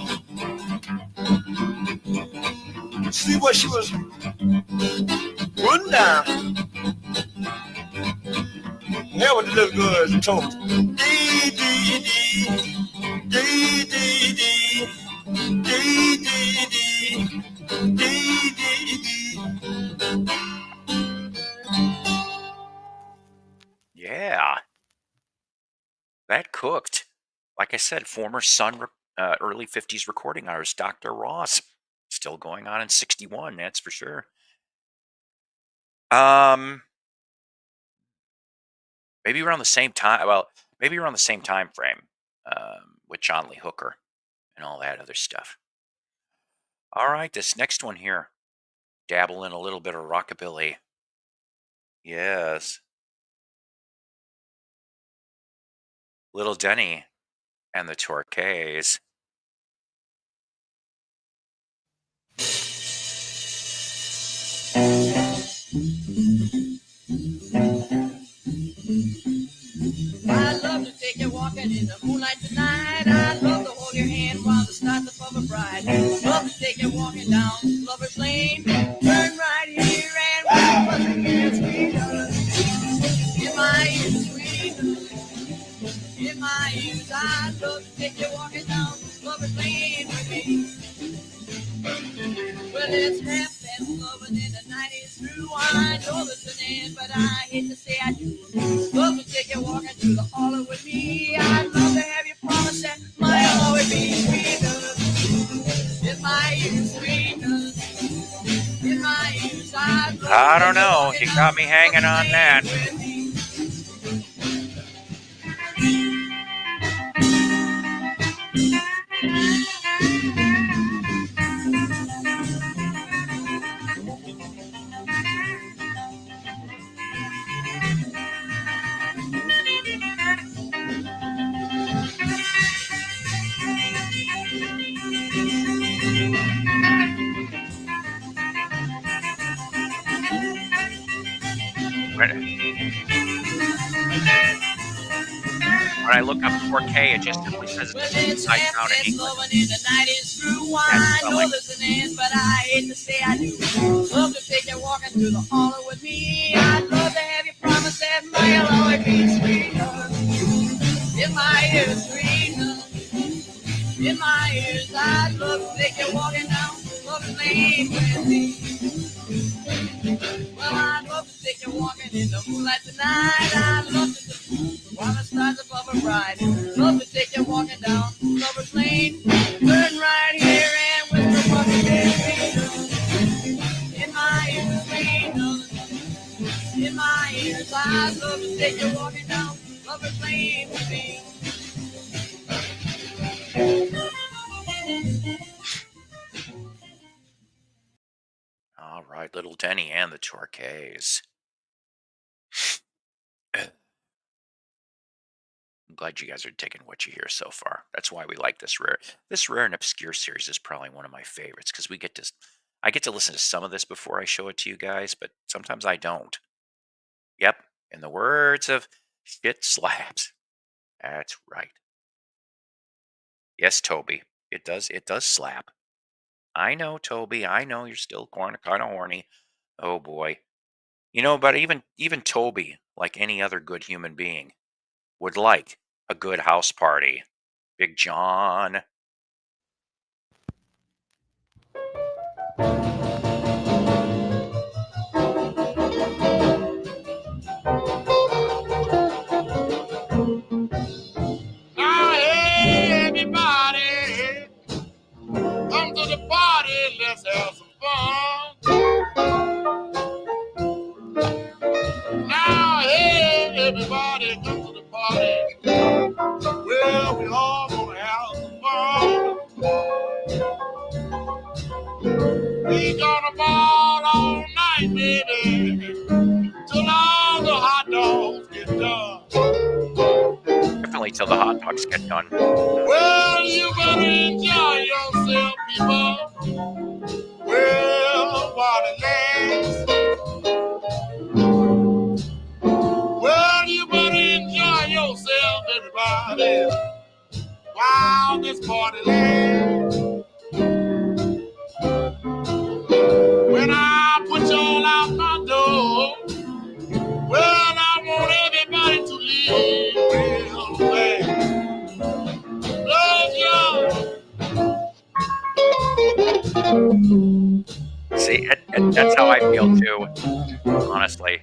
See what she was putting down. Here what the little girls told me. Dee, dee, dee. Dee, dee, dee. Dee, dee, dee. Dee, dee, dee. Yeah. That cooked. Like I said, former Sun early 50s recording artist, Dr. Ross. Still going on in 61, that's for sure. Maybe around the same time. Well, maybe around the same time frame with John Lee Hooker and all that other stuff. All right, this next one here, dabble in a little bit of rockabilly. Yes, Little Denny and the Torquays. I love to take you walking in the moonlight tonight. I love to hold your hand while the stars above a bride. Love to take you walking down Lover's Lane. Turn right here and we'll bust again, sweetheart. In my ears, sweetheart. In my ears, I love to take you walking down Lover's Lane with me. Well, it's half past 11 and the night is through. I know it's an end, but I hate to say I do. Love to take you walking through the holler with me. I'd love to have you promise that my all would be sweeter. In my ears, sweeter. In my ears, I don't know. You got me hanging on that. when I look up Torquay, it just simply says Well, it's a it's seaside half town in past England. 11 and the night is through. That's I spelling. know there's an end, but I hate to say I do. Love to take you walking through the hollow with me. I'd love to have you promise that my always be sweeter. In my ears, sweeter. In my ears, I'd love to take you walking down Lover's Lane with me. Well, I'd love to take you walking in the moonlight tonight. I'd love to while the stars above are bright. Love to take you walking down Lover's Lane. Turn right here and whisper what you did. In my ears, sweeter. In my ears, I'd love to take you walking down Lover's Lane with me. All right, little Denny and the Torquays. I'm glad you guys are digging what you hear so far. That's why we like this rare and obscure series is probably one of my favorites because I get to listen to some of this before I show it to you guys, but sometimes I don't. Yep, in the words of Shit Slaps. That's right. Yes, Toby, it does slap. I know, Toby. I know you're still kind of horny. Oh boy. But even Toby, like any other good human being, would like a good house party. Big John. Now, hey, everybody, come to the party, let's have some fun. Now, hey, everybody, come to the party. Well, we all gonna have some fun. We gonna ball all night, baby, till all the hot dogs get done. Definitely till the hot dogs get done. Well, you better enjoy yourself, people. Well, while it lasts. Well, you better enjoy yourself, everybody, while this party lasts. When I put y'all out my door, well, I want everybody to leave real fast. Love y'all. See, that's how I feel too, honestly.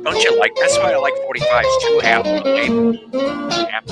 Don't you like? That's why I like 45s too. Half of the way. Half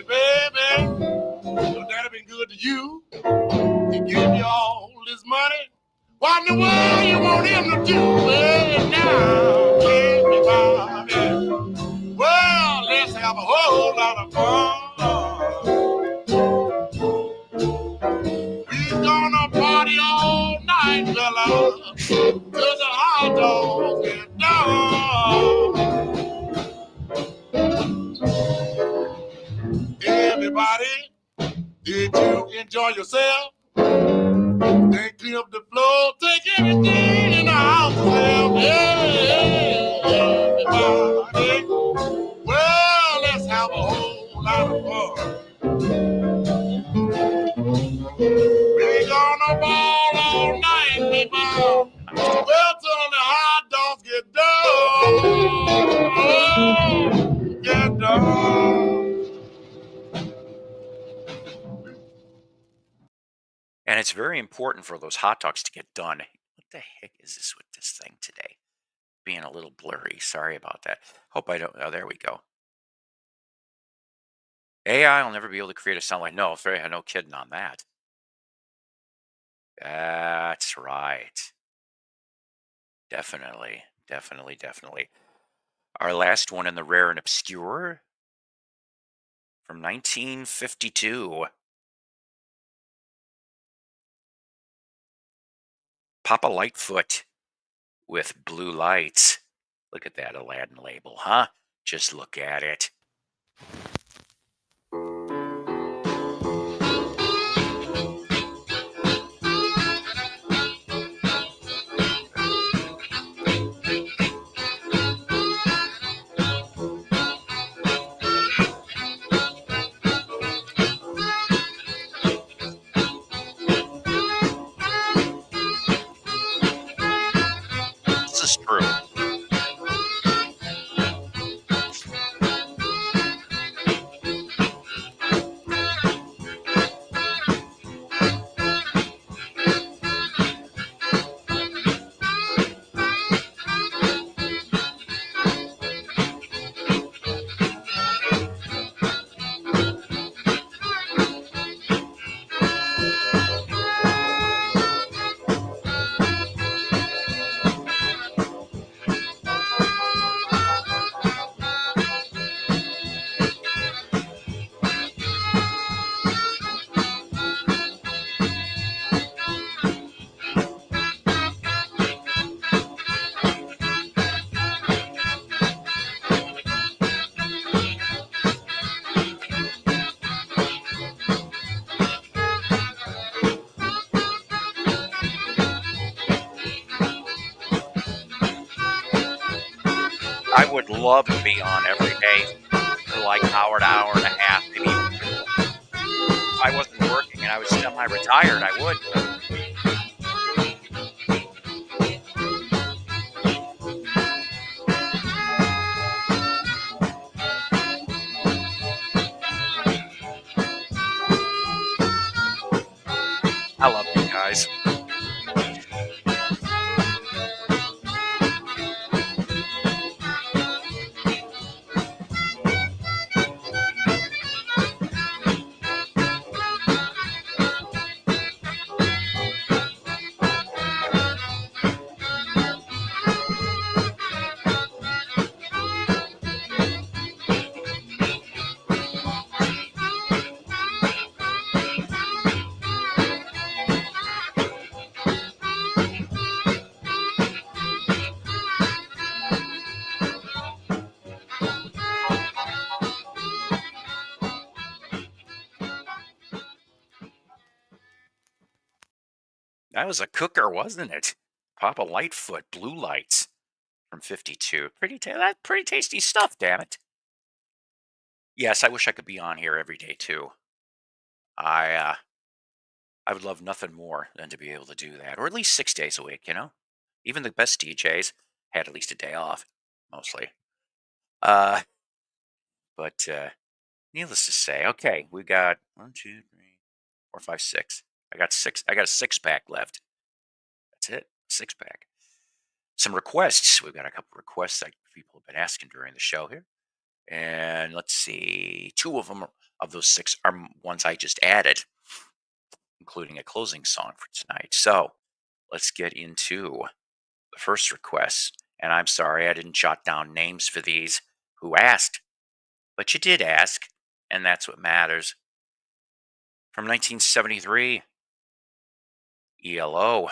Baby, your daddy been good to you. He gave you all this money. What in the world you want him to do? Well, now, everybody. Well, let's have a whole lot of fun. We gonna party all night, fella, till the hot dogs get done. Everybody, did you enjoy yourself? They clean up the floor, take everything in the house yourself. Yeah, everybody. Well, let's have a whole lot of fun. We gonna ball all night, people. Well, till the hot dogs get done. Get done. And it's very important for those hot dogs to get done. What the heck is this with this thing today? Being a little blurry. Sorry about that. Hope I don't. Oh, there we go. AI will never be able to create a sound like no, no kidding on that. That's right. Definitely, definitely, definitely. Our last one in the rare and obscure from 1952. Papa Lightfoot with Blue Lights. Look at that Aladdin label, huh? Just look at it. This is true. I would love to be on every day for like hour to hour and a half, maybe even two. If I wasn't working and I was semi-retired, I would. I love you guys. That was a cooker, wasn't it? Papa Lightfoot, Blue Lights from 52. That's pretty tasty stuff, damn it. Yes, I wish I could be on here every day too. I I would love nothing more than to be able to do that, or at least 6 days a week. Even the best DJs had at least a day off, mostly. Uh, but needless to say, okay, we got 1, 2, 3, 4, 5, 6. I got six. I got a 6-pack left. That's it, 6-pack. Some requests. We've got a couple requests that people have been asking during the show here, and let's see, 2 of them of those 6 are ones I just added, including a closing song for tonight. So let's get into the first request. And I'm sorry I didn't jot down names for these who asked, but you did ask, and that's what matters. From 1973, ELO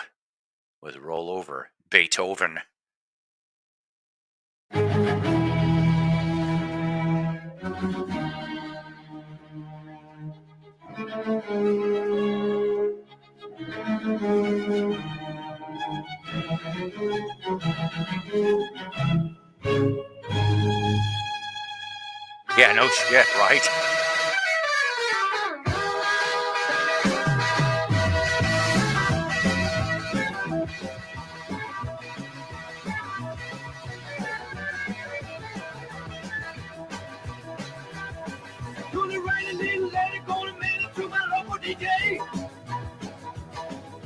with Roll Over Beethoven. Yeah, no shit, right? Gonna write a little letter, gonna mail it to my local DJ.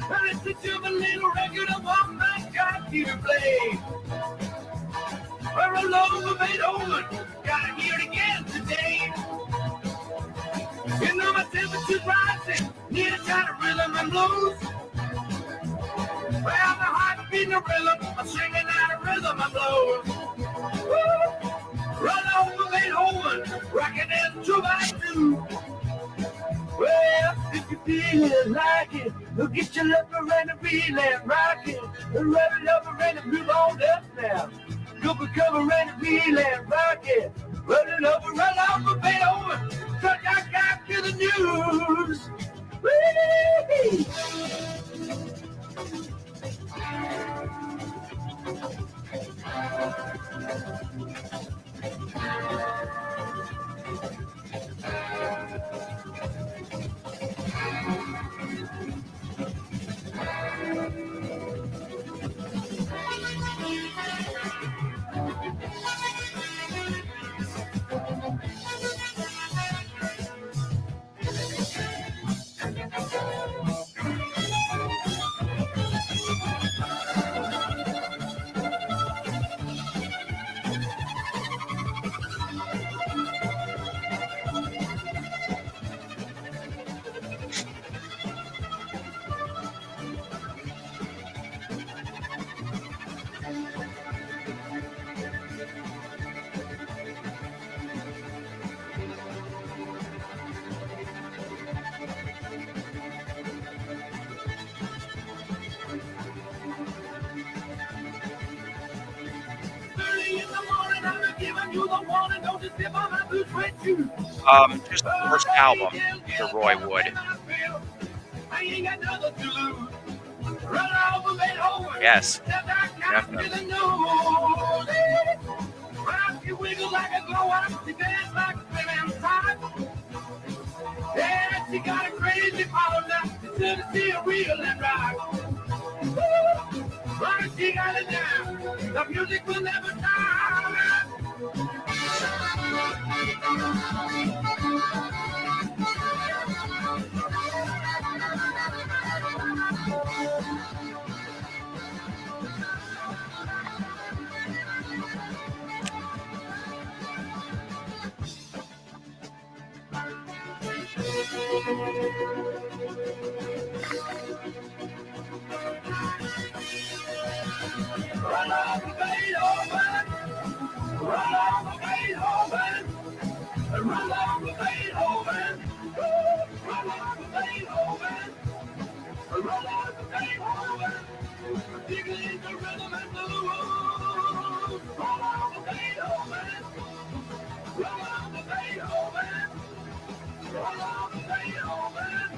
And it's a juvenile record of what my God you play. We're alone with Beethoven, gotta hear it again today. You know my temperature's rising, need a kind of rhythm and blues. Well, the heart beating a rhythm, I'm singing out a rhythm and blues. Woo! Run over Beethoven, rocking in 2x2. Well, if you feel like it, you'll get your lover and a reel and rock it. Rub it over and a move on up now. Go for cover and a reel and rock it. Run it over, run over Beethoven. Touch our guy to the news. Whee! Just the first album to Roy Wood. Yes, definitely. Yeah, she got a crazy power now. She should see a real and rock. Right, she got it down. The music will never die. Run over Beethoven. Run over Beethoven. Run over Beethoven. Run over Beethoven. Run over Beethoven. Digging the rhythm and blues. Run over Beethoven. Run over Beethoven. Run over Beethoven.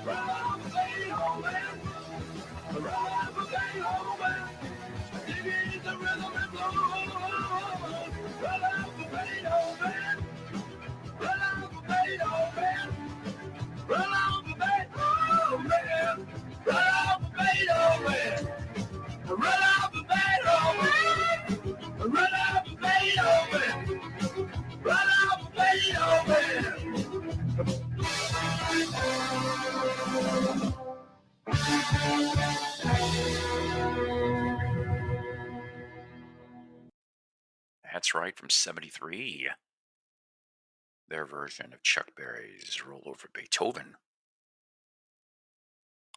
Run over Beethoven. Run over Beethoven. Digging the rhythm and blues. Run over Beethoven. Run over Beethoven. Run over Beethoven. Run over Beethoven. Run over Beethoven. Run over Beethoven. Run over Beethoven. That's right, from 73. Their version of Chuck Berry's Roll Over Beethoven.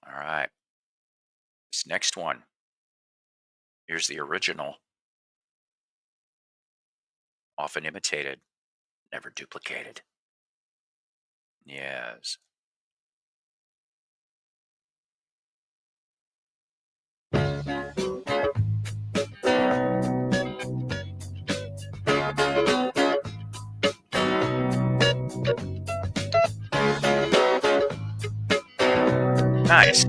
All right. This next one. Here's the original. Often imitated, never duplicated. Yes. Nice.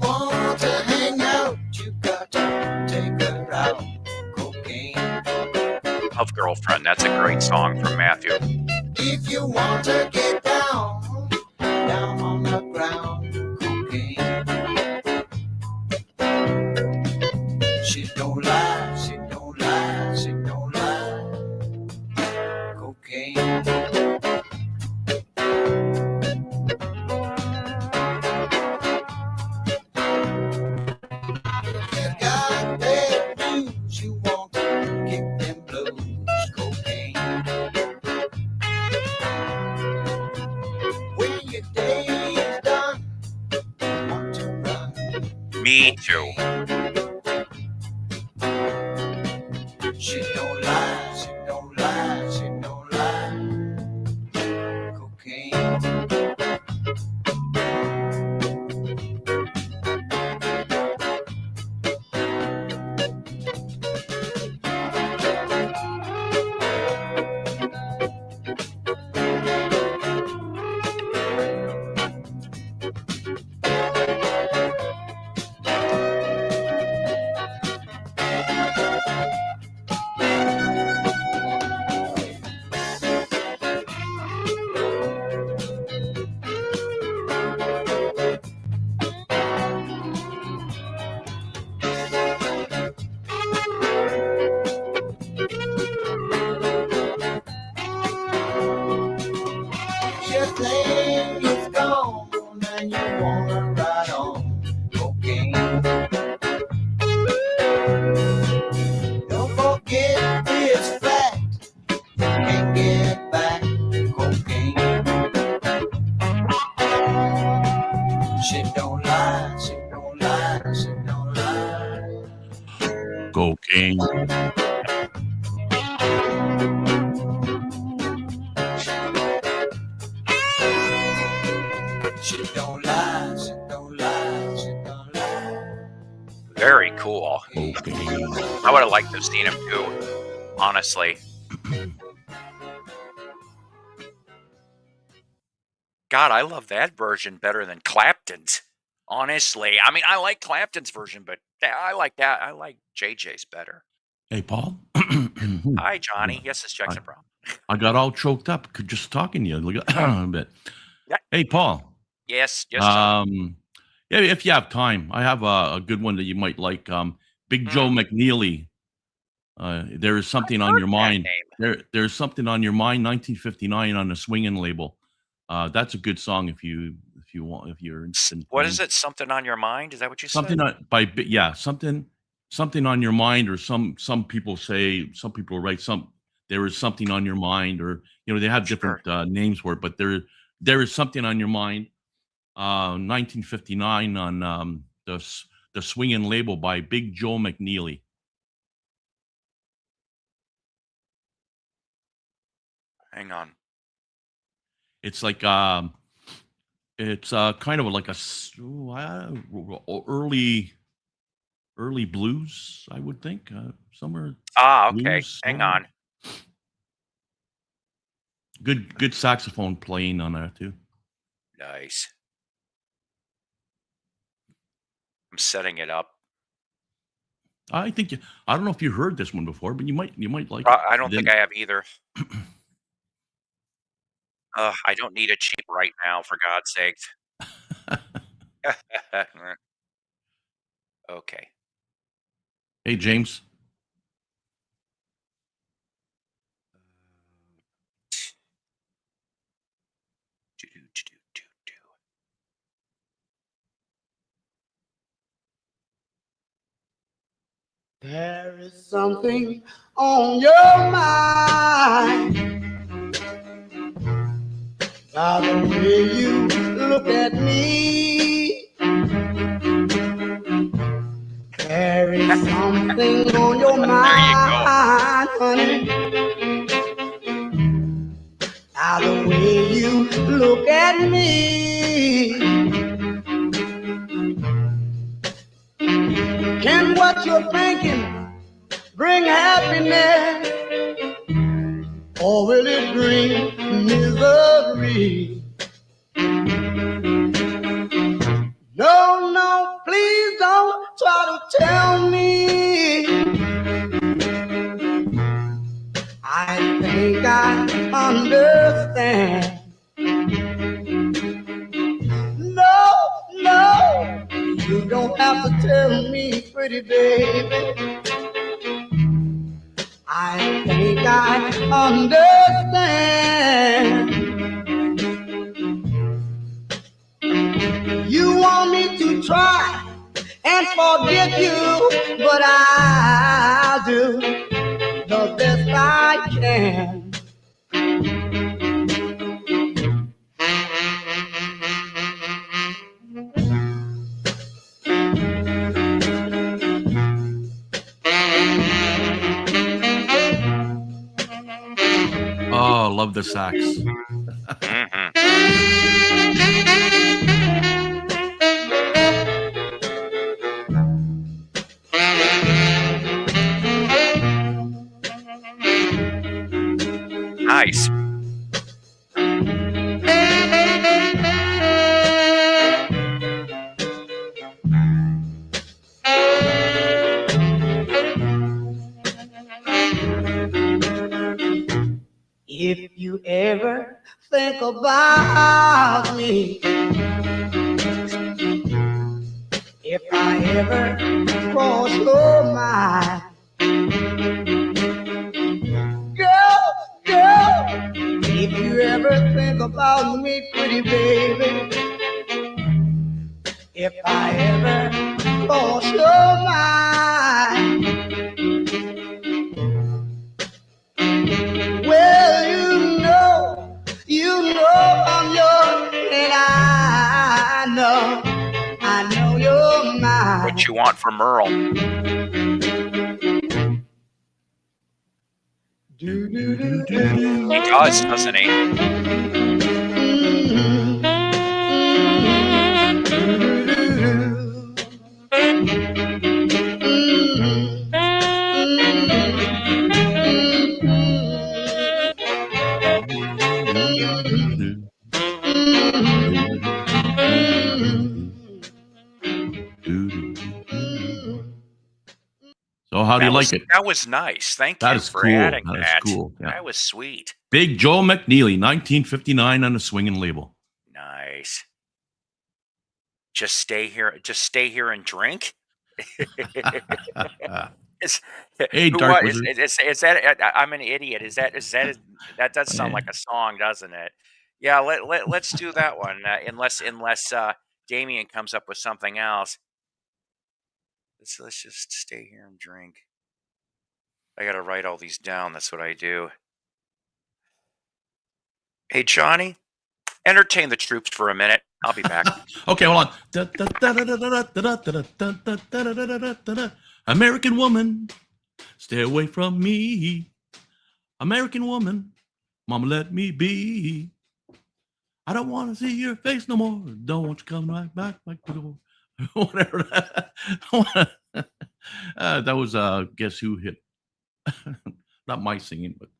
Want to hang out, you got to take her out. Cocaine. Love Girlfriend. That's a great song from Matthew. If you want to get down, down on the ground. Cocaine. She don't lie, she don't lie, she don't lie. Cocaine. Me too. She don't lie, she don't lie, she don't lie. Cocaine. Your thing is gone and you wanna ride on cocaine. Don't forget this fact, you can't get back cocaine. She don't lie, she don't lie, she don't lie. Cocaine. She don't lie, she don't lie, she don't lie. Very cool. Cocaine. I would have liked to have seen him too, honestly. God, I love that version better than Clapton's. Honestly, I mean, I like Clapton's version, but I like that. I like JJ's better. Hey, Paul. Hi, Johnny. Yes, it's Jackson Brown. I got all choked up just talking to you. Look at a bit. Yeah. Hey, Paul. Yes, John. Yeah, if you have time, I have a good one that you might like. Big Joe McNeely. There is something on your mind. There's something on your mind. 1959 on the Swingin' label. That's a good song if you want, if you're interested. What is it? Something on your mind? Is that what you Something said? something on your mind, or some people write there is something on your mind, or they have different names for it, but there is something on your mind. 1959 on the Swingin' label by Big Joe McNeely. Hang on. It's like it's kind of like a early blues, I would think, somewhere. Okay. Blues, Hang on. Good saxophone playing on there too. Nice. I'm setting it up. I don't know if you heard this one before, but you might like I don't think I have either. I don't need a cheap right now, for God's sakes. Okay. Hey, James. There is something on your mind by the way you look at me. There is something on your mind, honey, by the way you look at me. Can what you're thinking bring happiness, or will it bring misery? No, please don't try to tell me. I think I understand. No, you don't have to tell me, pretty baby. I think I understand. You want me to try and forget you, but I'll do the best I can. sax. Mhm. Nice. If you ever think about me, if I ever cross your mind, girl, if you ever think about me, pretty baby, if I ever cross your mind, well, you know I'm yours, and I know you're mine. What you want from Merle? He does, doesn't he? So how do you like it? That was nice. Thank That you is for cool. adding That is that. cool. Yeah. That was sweet. Big Joe McNeely, 1959 on the swinging label. Nice. Just stay here and drink. Is, Hey, who, Dark what, Wizard. is that? I'm an idiot. That does sound like a song, doesn't it? Yeah. Let's do that one. Unless Damien comes up with something else. Let's just stay here and drink. I gotta write all these down. That's what I do. Hey, Johnny, entertain the troops for a minute. I'll be back. Okay, hold on. American woman, stay away from me. American woman, mama, let me be. I don't want to see your face no more. Don't want you coming right back like the door. Whatever. That was Guess Who hit. Not my singing, but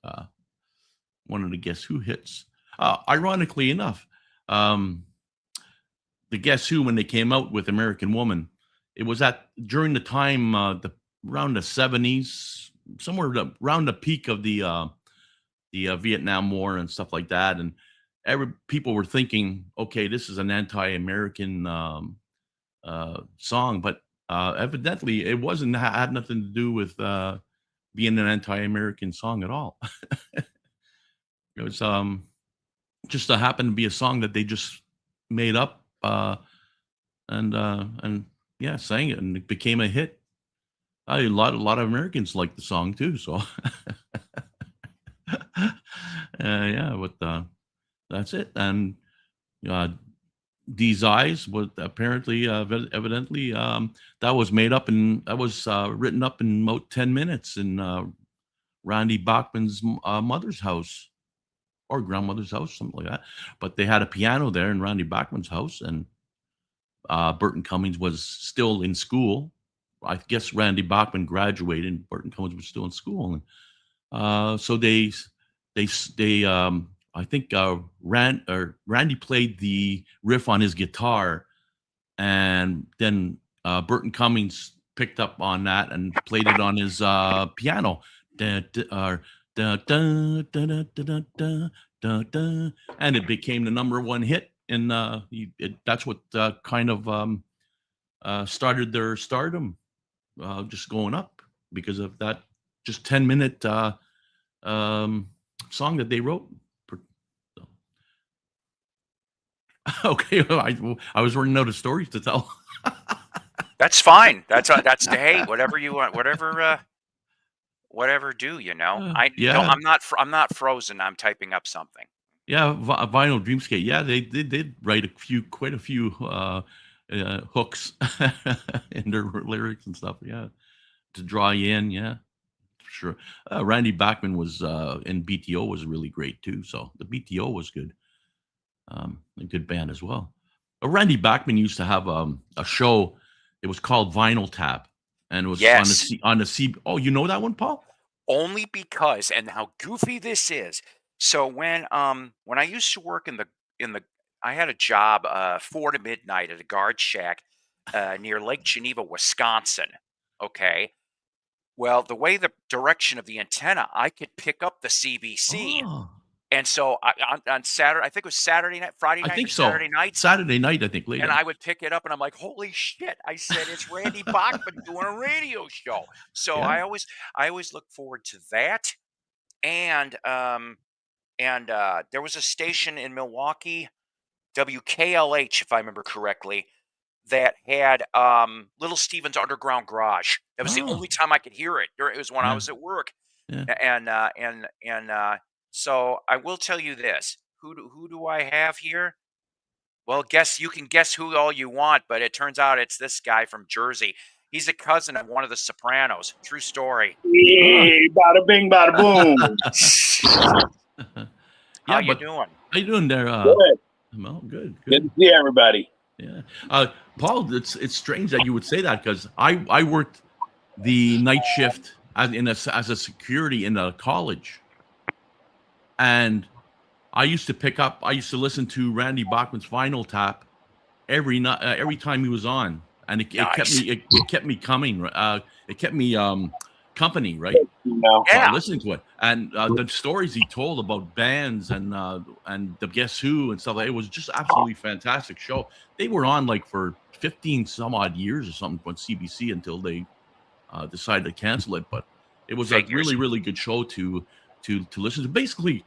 one of the Guess Who hits. Ironically enough, the Guess Who, when they came out with American Woman, it was during the time around the 70s, somewhere around the peak of the Vietnam War and stuff like that, and people were thinking, okay, this is an anti-American song, but evidently it wasn't had nothing to do with being an anti-American song at all. It was just happened to be a song that they just made up and yeah, sang it, and it became a hit. A lot of Americans like the song too. So yeah, but that's it. And These Eyes was apparently, evidently, that was made up and that was written up in about 10 minutes in Randy Bachman's mother's house or grandmother's house, something like that. But they had a piano there in Randy Bachman's house, and Burton Cummings was still in school. I guess Randy Bachman graduated and Burton Cummings was still in school. And so they I think Randy played the riff on his guitar, and then Burton Cummings picked up on that and played it on his piano. And it became the #1 hit, and that's what kind of started their stardom, just going up because of that just 10-minute song that they wrote. Okay, I was running out of stories to tell. That's fine. That's hey, whatever you want, whatever do, you know. Yeah. I'm not frozen. I'm typing up something. Yeah, Vinyl Dreamscape. Yeah, they did write quite a few hooks in their lyrics and stuff. Yeah, to draw you in. Yeah, for sure. Randy Bachman was in BTO was really great too. So the BTO was good. A good band as well. Randy Bachman used to have a show. It was called Vinyl Tap, and it was Yes. on the C. Oh, you know that one, Paul? Only because, and how goofy this is. So when I used to work in the I had a job 4 to midnight at a guard shack near Lake Geneva, Wisconsin. Okay. Well, the way the direction of the antenna, I could pick up the CBC. Oh, And so on Saturday, I think it was Saturday night, Friday I night think or so. Saturday nights, Saturday night, I think later. and I would pick it up and I'm like, holy shit. I said, it's Randy Bachman doing a radio show. So Yeah. I always look forward to that. And there was a station in Milwaukee, WKLH, if I remember correctly, that had Little Steven's Underground Garage. That was the Oh. only time I could hear it. It was when I Yeah. was at work. Yeah. And so I will tell you this. Who do I have here? Well, you can guess who all you want, but it turns out it's this guy from Jersey. He's a cousin of one of the Sopranos. True story. Hey, bada bing, bada boom. How Yeah, you but doing? how you doing there? Good. Well, good. Good to see everybody. Yeah. Paul, it's strange that you would say that because I worked the night shift as a security in a college, and I used to listen to Randy Bachman's Vinyl Tap every night, every time he was on, and it kept me coming. It kept me company, right? You know, Yeah. Listening to it, and the stories he told about bands and the Guess Who and stuff. It was just absolutely fantastic show. They were on like for 15 some odd years or something on CBC until they decided to cancel it. But it was a Figures. really, really good show to listen to. Basically,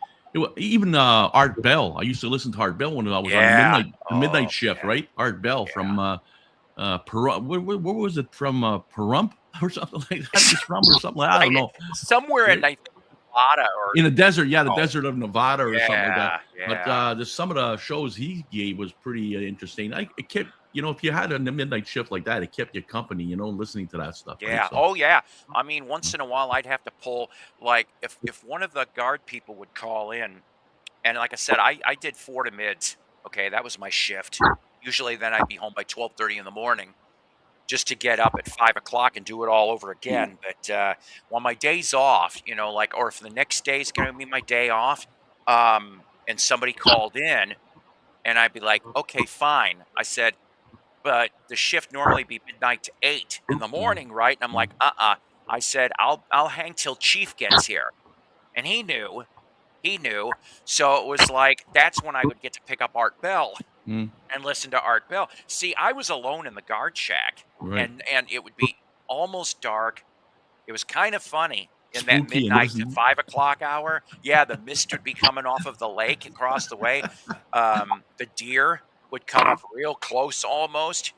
even Art Bell. I used to listen to Art Bell when I was Yeah. on the midnight Oh, shift, yeah. right? Art Bell Yeah. from Pahrump. Where was it from? Pahrump or something like that? He's from or something. I don't know. Somewhere in, I think, Nevada or In the desert, the Oh. desert of Nevada or something like that. Yeah. But some of the shows he gave was pretty interesting. It kept, if you had a midnight shift like that, it kept you company, listening to that stuff. right? Yeah. So- Oh, yeah. I mean, once in a while, I'd have to pull, like, if one of the guard people would call in, and like I said, I did 4 to mids. Okay, that was my shift. Usually, then I'd be home by 12:30 in the morning, just to get up at 5 o'clock and do it all over again. But when my day's off, or if the next day is going to be my day off, and somebody called in, and I'd be like, okay, fine. I said, but the shift normally be midnight to 8 in the morning, right? And I'm like, I said, I'll hang till Chief gets here. And he knew. So it was like, that's when I would get to pick up Art Bell Mm. and listen to Art Bell. See, I was alone in the guard shack, Right. and it would be almost dark. It was kind of funny in that Spooky and midnight to listen- 5 o'clock hour. Yeah, the mist would be coming off of the lake across the way. The deer would come up real close almost.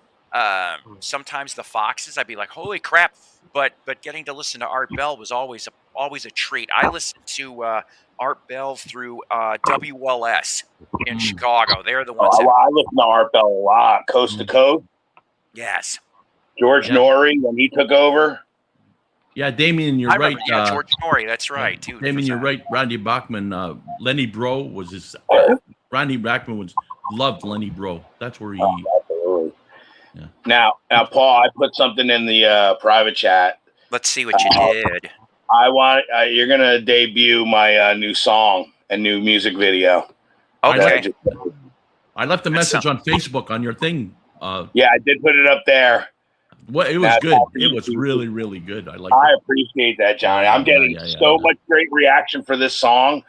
Sometimes the foxes, I'd be like, holy crap. But getting to listen to Art Bell was always a treat. I listened to Art Bell through WLS in Chicago. They're the ones that, I listen to Art Bell a lot, coast to coast. yes. George Yeah. Norrie, when he took over. Yeah, Damien, you're I right. remember, George Norrie, that's right. Too. Damien, you're right. Randy Bachman, Lenny Bro was his. Randy Bachman loved Lenny Bro. That's where he. Absolutely. Yeah. Now, Paul, I put something in the private chat. Let's see what you did. I want you're gonna debut my new song and new music video. Okay. I left a message on Facebook on your thing. Yeah, I did put it up there. It was That's good. awesome. It was really, really good. I like I it. appreciate that, Johnny. I'm getting Yeah. so much great reaction for this song.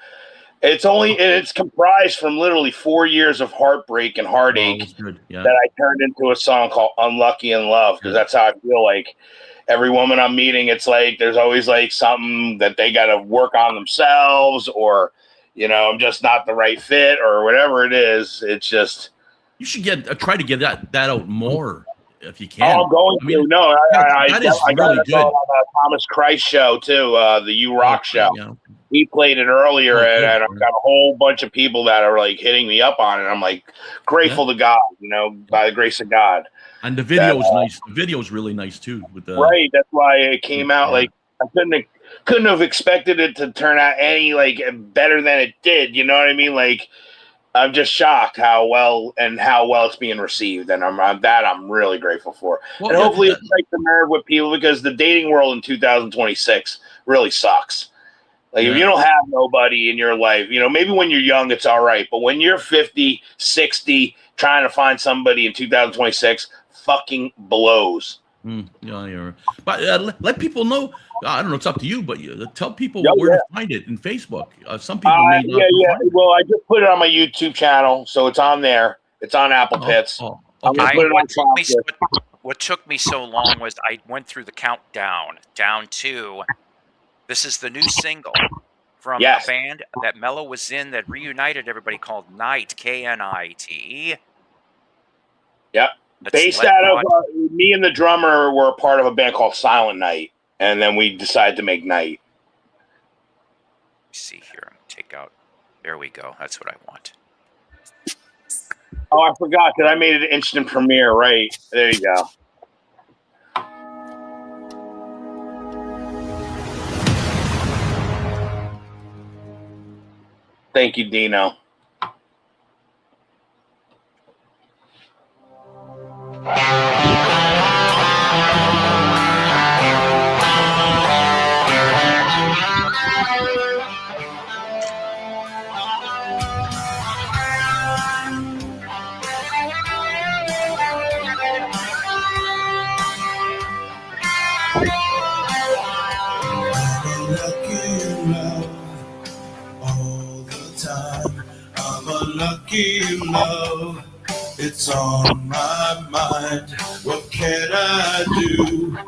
It's comprised from literally 4 years of heartbreak and Oh, heartache it was good. Yeah. that I turned into a song called Unlucky in Love, because that's how I feel. Like every woman I'm meeting, it's like there's always like something that they got to work on themselves, or I'm just not the right fit, or whatever it is. It's just You should try to get that out more if you can. I'm going I mean, to. No, I that is got really it good. on Thomas Christ show too, the You Rock show. Yeah. He played it earlier, Oh, good. and I've got a whole bunch of people that are like hitting me up on it. I'm like grateful to God, by the grace of God. And the video's nice. The video's really nice too. With the Right, that's why it came out. Yeah. Like I couldn't. couldn't have expected it to turn out any better than it did. You know what I mean? Like, I'm just shocked how well it's being received, and I'm really grateful for. Well, and yeah, hopefully it strikes the nerve with people, because the dating world in 2026 really sucks. Like, if you don't have nobody in your life, maybe when you're young it's all right, but when you're 50, 60, trying to find somebody in 2026 fucking blows. Yeah. But let people know. I don't know. It's up to you, but tell people Oh, where yeah. to find it in Facebook. Some people may not. Yeah. Well, I just put it on my YouTube channel, so it's on there. It's on Apple Pits. I'm gonna put it on What took me so long was I went through the countdown down to this is the new single from a band that Mello was in that reunited everybody called Night, Knite. Yep. Based out of me and the drummer were a part of a band called Silent Night, and then we decided to make Night. Let's see here. I'm gonna take out. There we go. That's what I want. Oh, I forgot that I made it instant premiere. Right there, you go. Thank you, Dino. Lucky love, it's on my mind. What can I do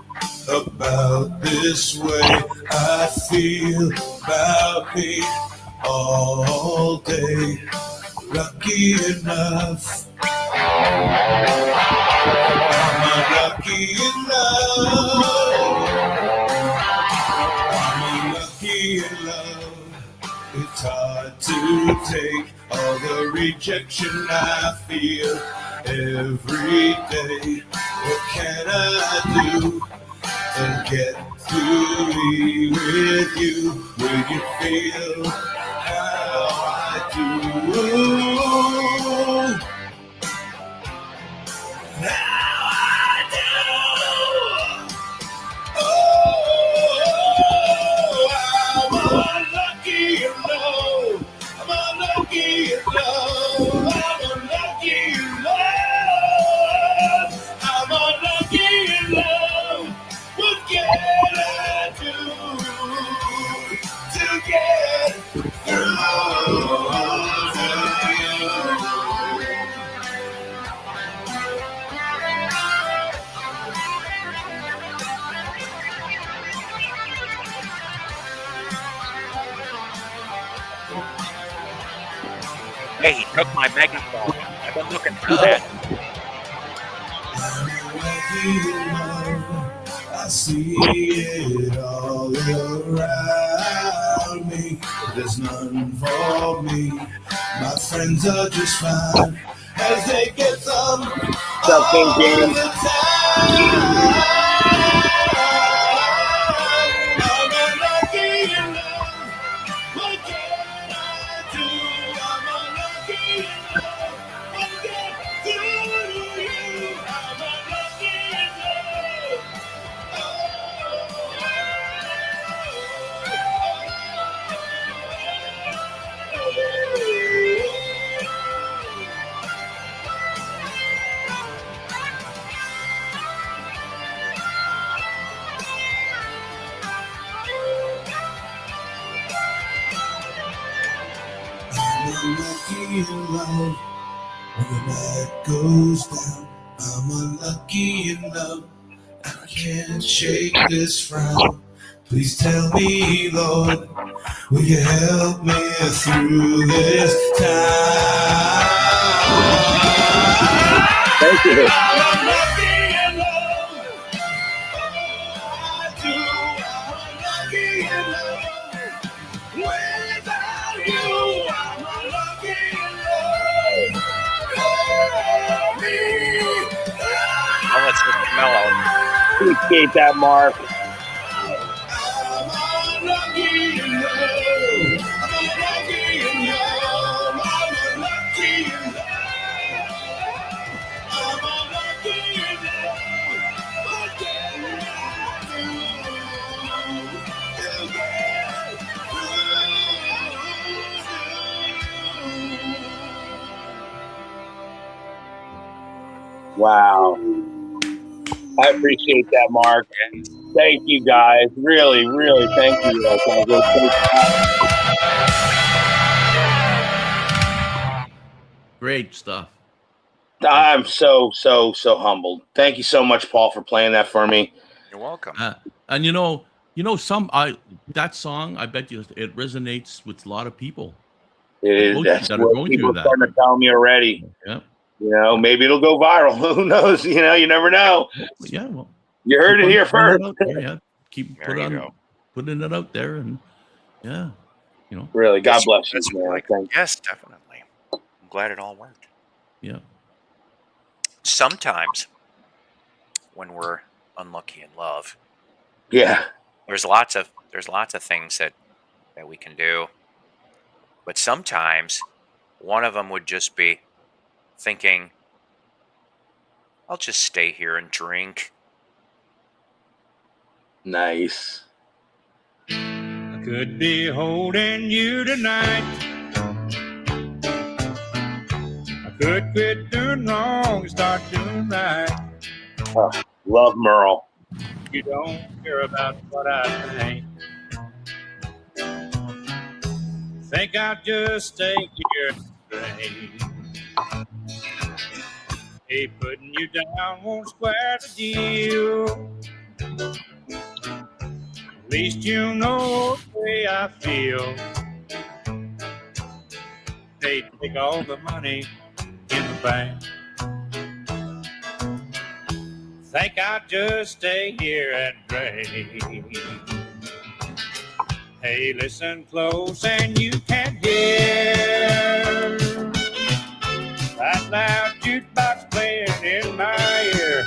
about this way I feel about me all day? Lucky enough, I'm lucky enough. I'm lucky enough. It's hard to take all the rejection I feel every day. What can I do to get to be with you? Will you feel how I do? How I do. Oh, I'm unlucky alone. I'm unlucky alone. I'm unlucky alone. I'm unlucky alone. What can I do to get through to you? Hey, he took my megaphone. I've been looking for that. I see it all around me. There's none for me. My friends are just fine as they get some all the time. I'm unlucky enough. What can I do? I'm unlucky enough. What can I do to you? I'm unlucky enough. I'm unlucky in love. When the night goes down, I'm unlucky enough. I can't shake this frown. Please tell me, Lord, will you help me through this time? Thank you. I'm unlucky in love. I do. I'm unlucky in love. Without you, I'm unlucky in love. Help me. Well, let's look at Mello. Appreciate that, Mark. I'm Wow. I appreciate that, Mark. Thank you, guys. Really, really, thank you. Great stuff. I'm so humbled. Thank you so much, Paul, for playing that for me. You're welcome. And that song, I bet you it resonates with a lot of people. It is. That's that are what going people through are that. starting to tell me already. Yeah. Maybe it'll go viral. Who knows? You never know. Yeah. Well, you heard it here first. Yeah. Keep putting it out there, and Really, God bless you, man. Yes, definitely. I'm glad it all worked. Yeah. Sometimes when we're unlucky in love, there's lots of things that we can do, but sometimes one of them would just be thinking, I'll just stay here and drink. Nice. I could be holding you tonight. I could quit doing wrong and start doing right. Love Merle. You don't care about what I think. Think I'll just stay here and drink. Hey, putting you down won't square the deal. At least you know the way I feel. They take all the money in the bank. Think I'll just stay here and drink. Hey, listen close and you can hear that loud jukebox playing in my ear.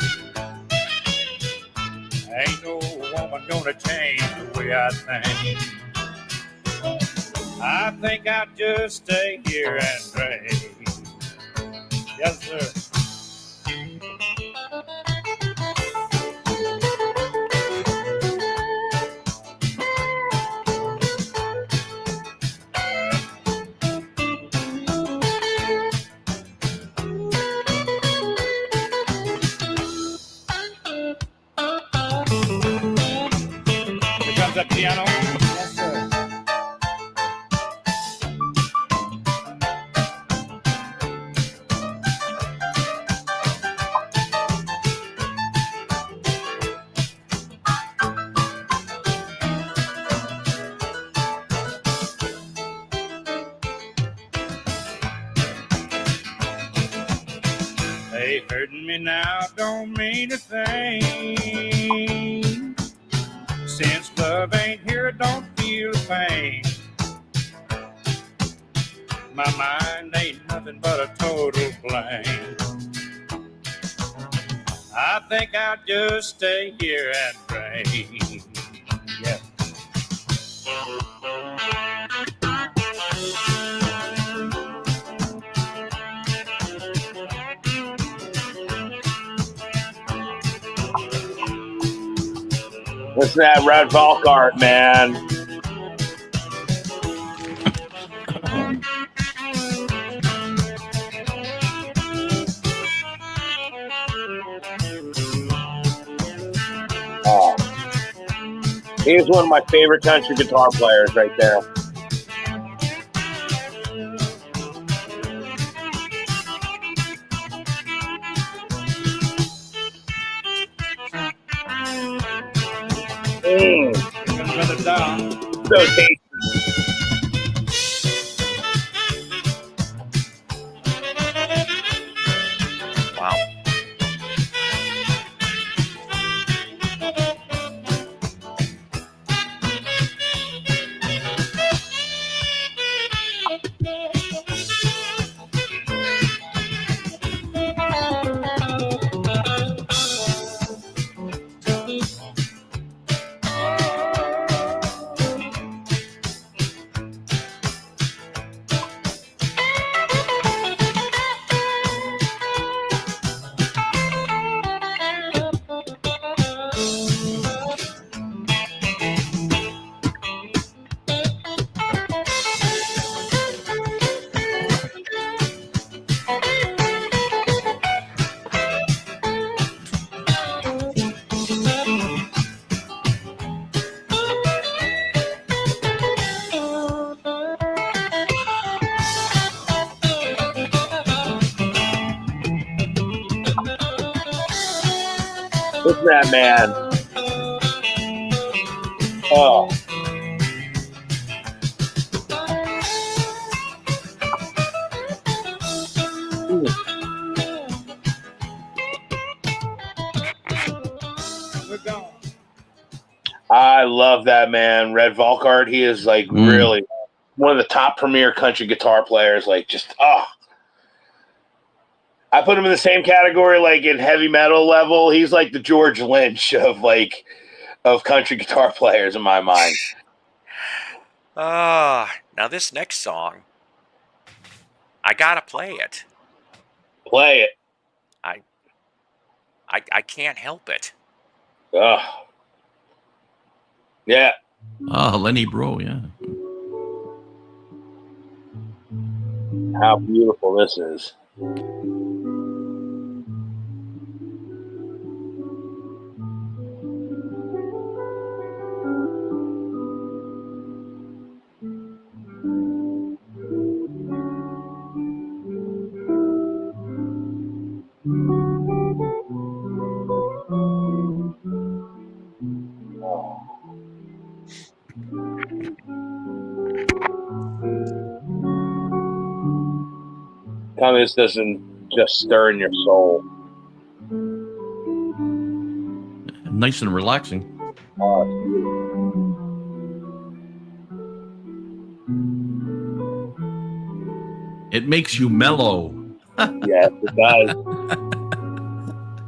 Ain't no woman gonna change the way I think. I think I'll just stay here and drink. Yes, sir. That piano. Yes, sir. Hey, hurting me now don't mean a thing. Since love ain't here, I don't feel the pain. My mind ain't nothing but a total blank. I think I'll just stay here and drink. Yeah. What's that Red Volkart, man? Oh. He's one of my favorite country guitar players right there. So tasty. Wow. Listen to that man. Oh. We're gone. I love that man, Red Volkart. He is like really one of the top premier country guitar players. Like just I put him in the same category, like in heavy metal level. He's like the George Lynch of country guitar players in my mind. Now this next song, I gotta play it. Play it. I can't help it. Yeah. Lenny Bro, yeah. How beautiful this is. Tell me this doesn't just stir in your soul. Nice and relaxing. It makes you mellow. Yes, it does.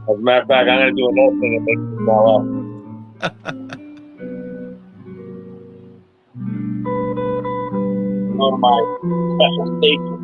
As a matter of fact, I'm going to do another thing that makes me mellow. One of my special stations.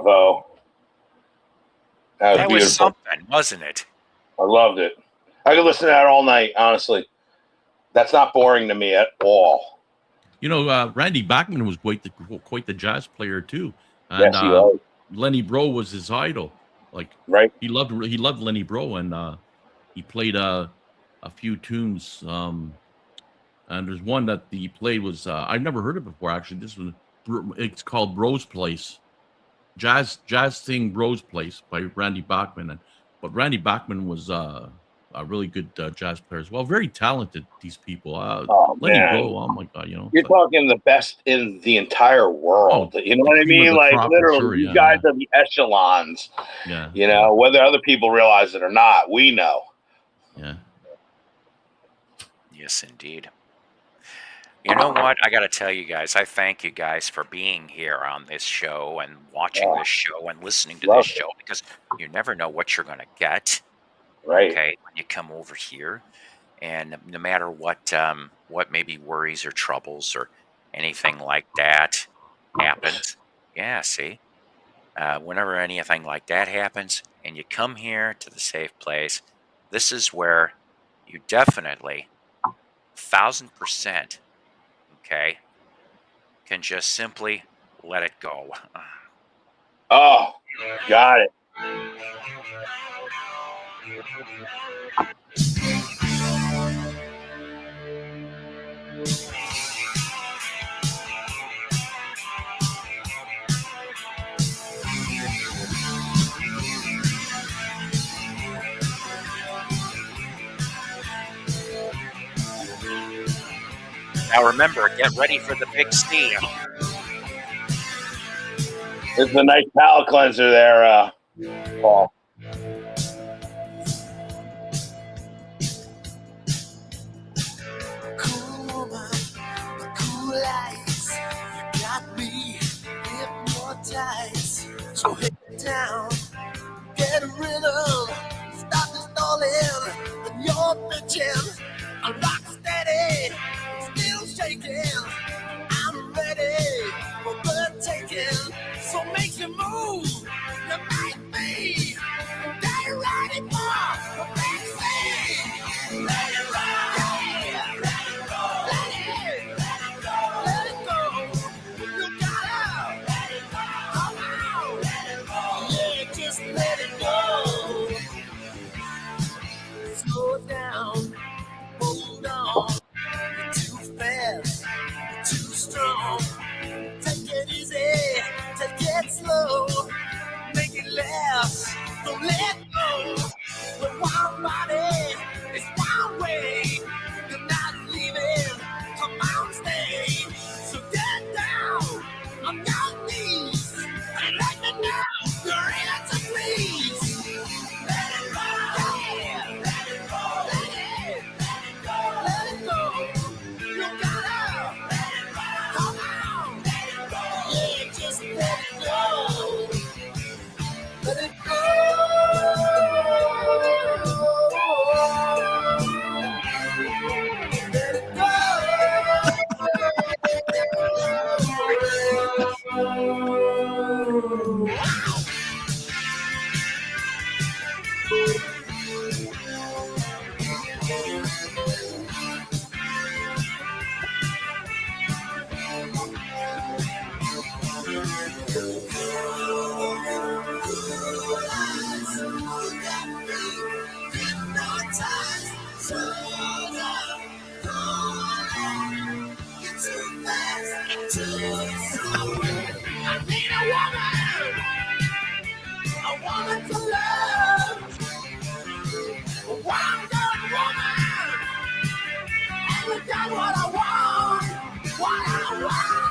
Bravo. That was That was beautiful. something, wasn't it? I loved it. I could listen to that all night, honestly. That's not boring to me at all. You know, Randy Bachman was quite the jazz player too, and Yes, he was. Lenny Breau was his idol. Like, Right. he loved Lenny Breau, and he played a few tunes. And there's one that he played was I've never heard it before. Actually, it's called Breau's Place, jazz thing Breau's Place by Randy Bachman. But Randy Bachman was a really good jazz player as well. Very talented, these people. Lenny man. Breau, oh my God, you know. You're talking the best in the entire world. You know what I cream of mean? the Like, crop, literally, sure, these yeah, guys are the echelons. Yeah. You know, whether other people realize it or not, we know. Yeah. Yes, indeed. You know what? I got to tell you guys, I thank you guys for being here on this show and watching this show and listening to this show, because you never know what you're going to get. Right. Okay, when you come over here, and no matter what maybe worries or troubles or anything like that happens, yeah, see, whenever anything like that happens, and you come here to the safe place, this is where you definitely 1,000%, okay, can just simply let it go. Oh, got it. Now remember, get ready for the big C. It's a nice palate cleanser there, Paul. Cool woman, cool eyes, you got me hypnotized. So hit it down, get a rhythm, stop the stalling, and you're bitching. I'm rock steady, still shaking. I'm ready for the taking. So make you move, you might be. Get ready for the big thing. Let it roll, yeah, let it roll, let it go. You gotta let it roll, come on, let it roll, yeah, just let it go. Slow down, hold on. You're too fast, you're too strong. Take it easy, take it slow. Make it last, don't let go. With one body, it's one way. You're not leaving, come on, stay. So get down on your knees and let me know your answer, please. Let it roll, yeah, let it roll, let it go. You gotta let it roll, come on, let it roll, yeah, just let it go. Let it go. Let it go. I need a woman to love, a one-good woman, and we got what I want, what I want.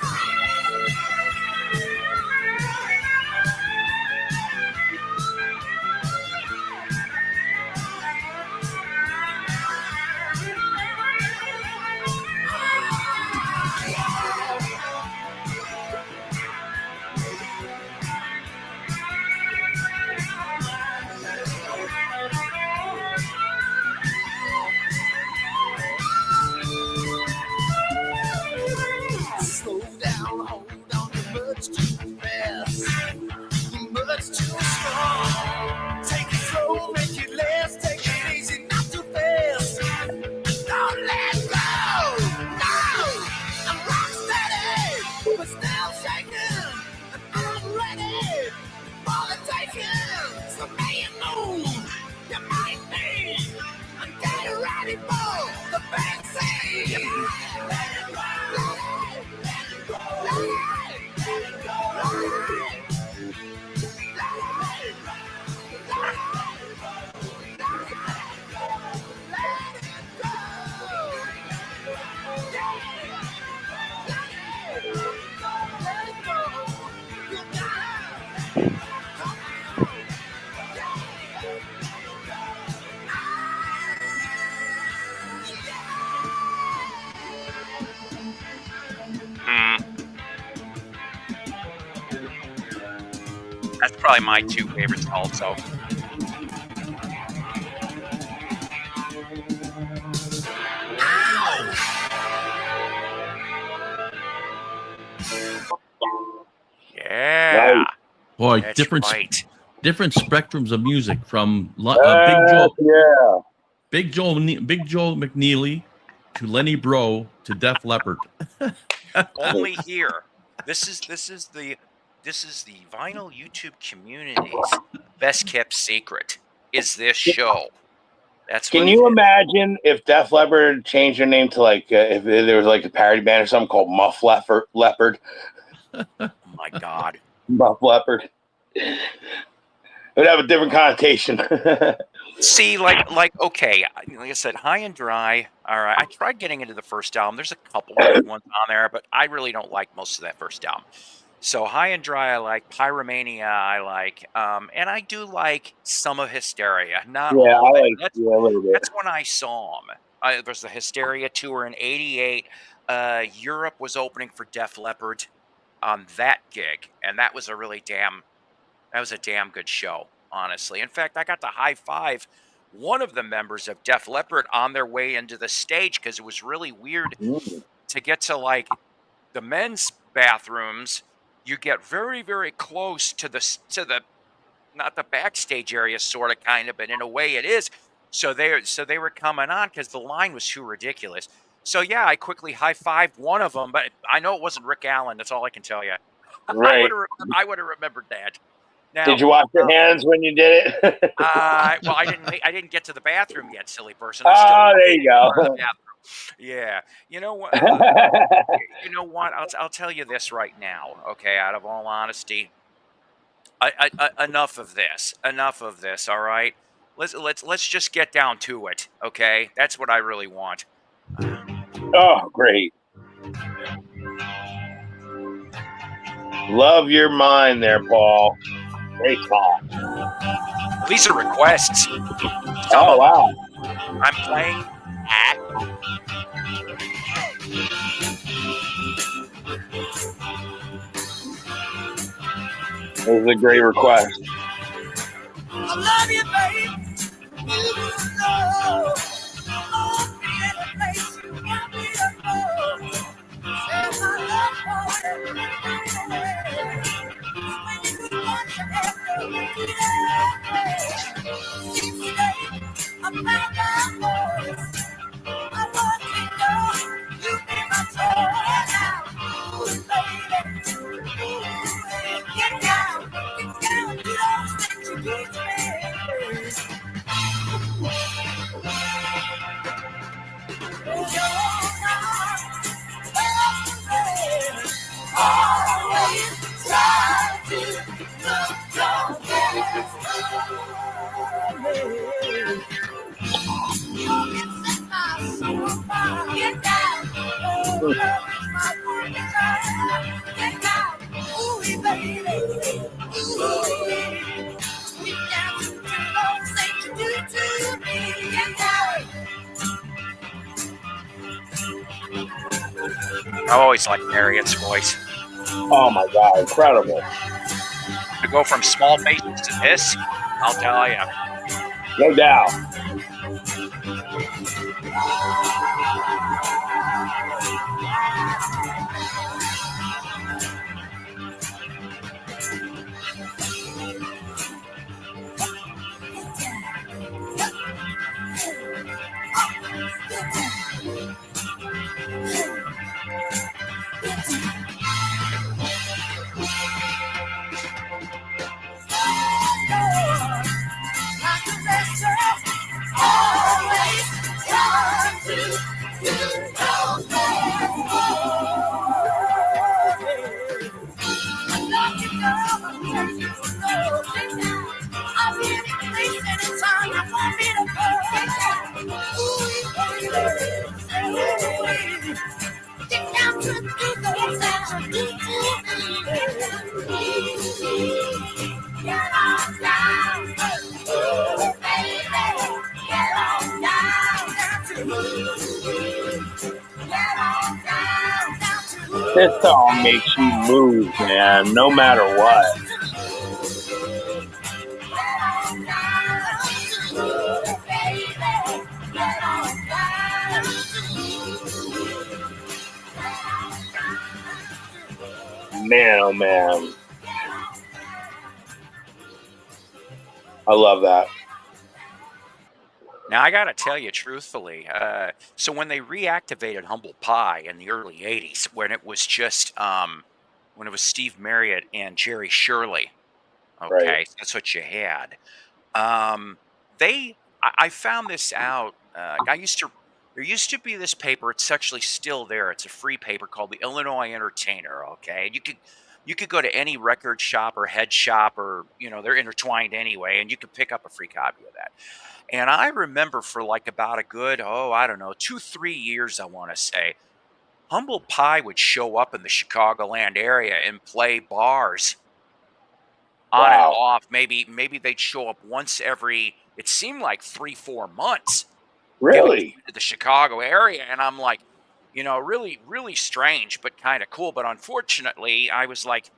probably my two favorites also. Yeah. Right. Boy, That's different right. different spectrums of music from Yeah. Big Joe McNeely to Lenny Bro to Def Leppard. Only here. This is the vinyl YouTube community's best kept secret. Is this show? That's Can what you it is. imagine if Def Leppard changed their name to like if there was like a parody band or something called Muff Leopard? Oh my God. Muff Leopard. It would have a different connotation. See, like okay, like I said, High and Dry. All right, I tried getting into the first album. There's a couple of good ones on there, but I really don't like most of that first album. So High and Dry, I like. Pyromania, I like, and I do like some of Hysteria. Not Yeah, all of I it. like That's, a little bit. that's when I saw them. There was the Hysteria tour in '88. Europe was opening for Def Leppard on that gig, and that was a damn good show. Honestly, in fact, I got to high five one of the members of Def Leppard on their way into the stage because it was really weird to get to like the men's bathrooms. You get very, very close to the not the backstage area, sort of, kind of, but in a way it is. So they were coming on because the line was too ridiculous. So yeah, I quickly high fived one of them, but I know it wasn't Rick Allen. That's all I can tell you. Right. I would have remembered that. Now, Did you wash your hands when you did it? well, I didn't get to the bathroom yet, silly person. Oh, there you go. Yeah. You know what? You know what? I'll tell you this right now. Okay, out of all honesty, enough of this. Enough of this. All right. Let's just get down to it. Okay, that's what I really want. Oh, great. Love your mind there, Paul. Great call. These are requests. Oh, wow. I'm playing at. It was a great request. I love you, babe. You know, I'll be in a place you want me to go. Say my love for you. When you could want your head to each day, I found my voice. I want to know you be my toy now. Ooh, baby. Ooh, get down to those things you do to me. Always try to look your best. You can set my soul on fire. Get down. Oh, love is my one desire. Get down. Ooh, baby. Ooh. Get down to those things you do to me. Get down. I always like Marriott's voice. Oh, my God. Incredible. To go from small faces to this, I'll tell you. No doubt. This song makes you move, man, no matter what. man, oh man. I love that. Now I gotta tell you truthfully, so when they reactivated Humble Pie in the early '80s, when it was just when it was Steve Marriott and Jerry Shirley, okay, Right. so that's what you had. I found this out. There used to be this paper. It's actually still there. It's a free paper called the Illinois Entertainer. Okay, and you could go to any record shop or head shop, or they're intertwined anyway, and you could pick up a free copy of that. And I remember for like about a good, I don't know, 2, 3 years, I want to say, Humble Pie would show up in the Chicagoland area and play bars on and Wow. off. Maybe they'd show up once every, it seemed like 3, 4 months Really? to the Chicago area. And I'm like, really, really strange, but kind of cool. But unfortunately, I was like,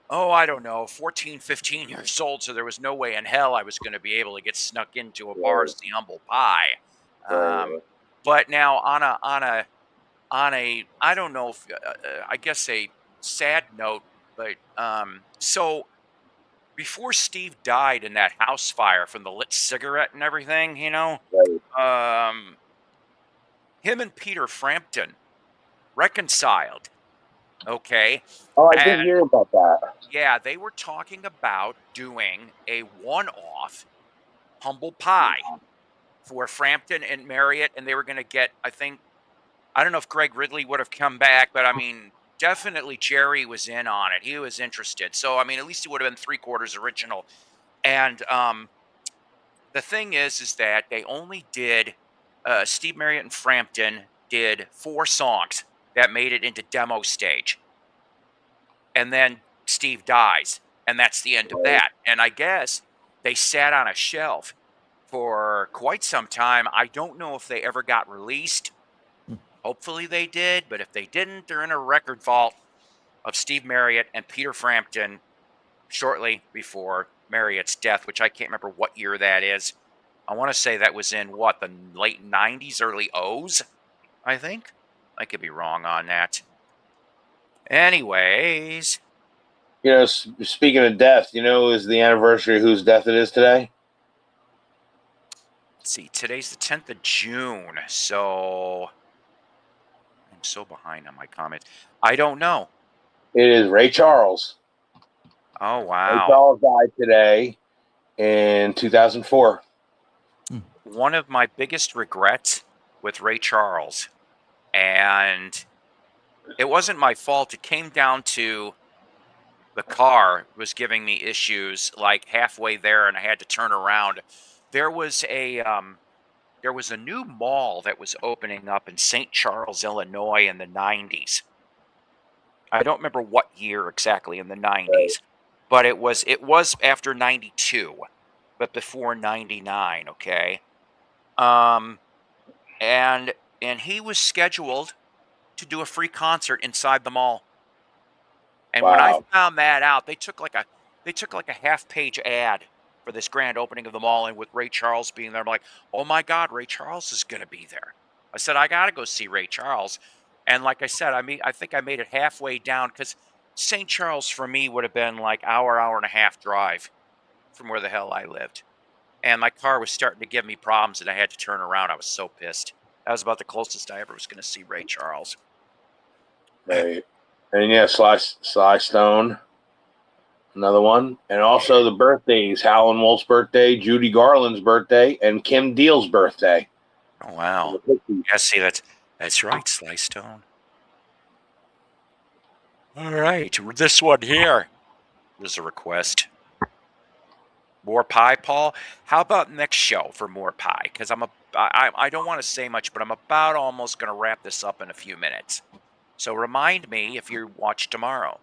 I don't know, 14, 15 years old, so there was no way in hell I was going to be able to get snuck into a bar as the Humble Pie. But now on a I don't know if I guess a sad note, but so before Steve died in that house fire from the lit cigarette and everything, Right. him and Peter Frampton reconciled. Okay. Oh, I did And hear about that. yeah, they were talking about doing a one-off Humble Pie for Frampton and Marriott, and they were going to get, I don't know if Greg Ridley would have come back, but I mean, definitely Jerry was in on it. He was interested. So, I mean, at least it would have been 3/4 original. And the thing is that they only did, Steve Marriott and Frampton did 4 songs that made it into demo stage. And then Steve dies, and that's the end of that. And I guess they sat on a shelf for quite some time. I don't know if they ever got released. Hopefully they did, but if they didn't, they're in a record vault of Steve Marriott and Peter Frampton shortly before Marriott's death, which I can't remember what year that is. I want to say that was in the late 90s, early O's, I think. I could be wrong on that. Anyways, Speaking of death, is the anniversary of whose death it is today? let's see. Today's the 10th of June, so I'm so behind on my comments. I don't know. It is Ray Charles. Oh, Ray wow. Charles died today in 2004. One of my biggest regrets with Ray Charles, and it wasn't my fault. It came down to the car was giving me issues like halfway there, and I had to turn around. There was a new mall that was opening up in St. Charles, Illinois in the 90s. I don't remember what year exactly in the 90s, but it was after 92, but before 99, okay? And he was scheduled to do a free concert inside the mall. And when I Wow. found that out, they took like a half-page ad for this grand opening of the mall, and with Ray Charles being there, I'm like, oh my God, Ray Charles is going to be there. I said, I got to go see Ray Charles. And like I said, I think I made it halfway down, because St. Charles for me would have been like hour and a half drive from where the hell I lived. And my car was starting to give me problems, and I had to turn around. I was so pissed. That was about the closest I ever was going to see Ray Charles. Right. And yeah, Sly Stone, another one. And also the birthdays, Howlin' Wolf's birthday, Judy Garland's birthday, and Kim Deal's birthday. Oh, wow. Yeah, see, that's right, Sly Stone. All right, this one here. There's a request. More pie, Paul. How about next show for more pie? Because I don't want to say much, but I'm about almost going to wrap this up in a few minutes. So remind me if you watch tomorrow.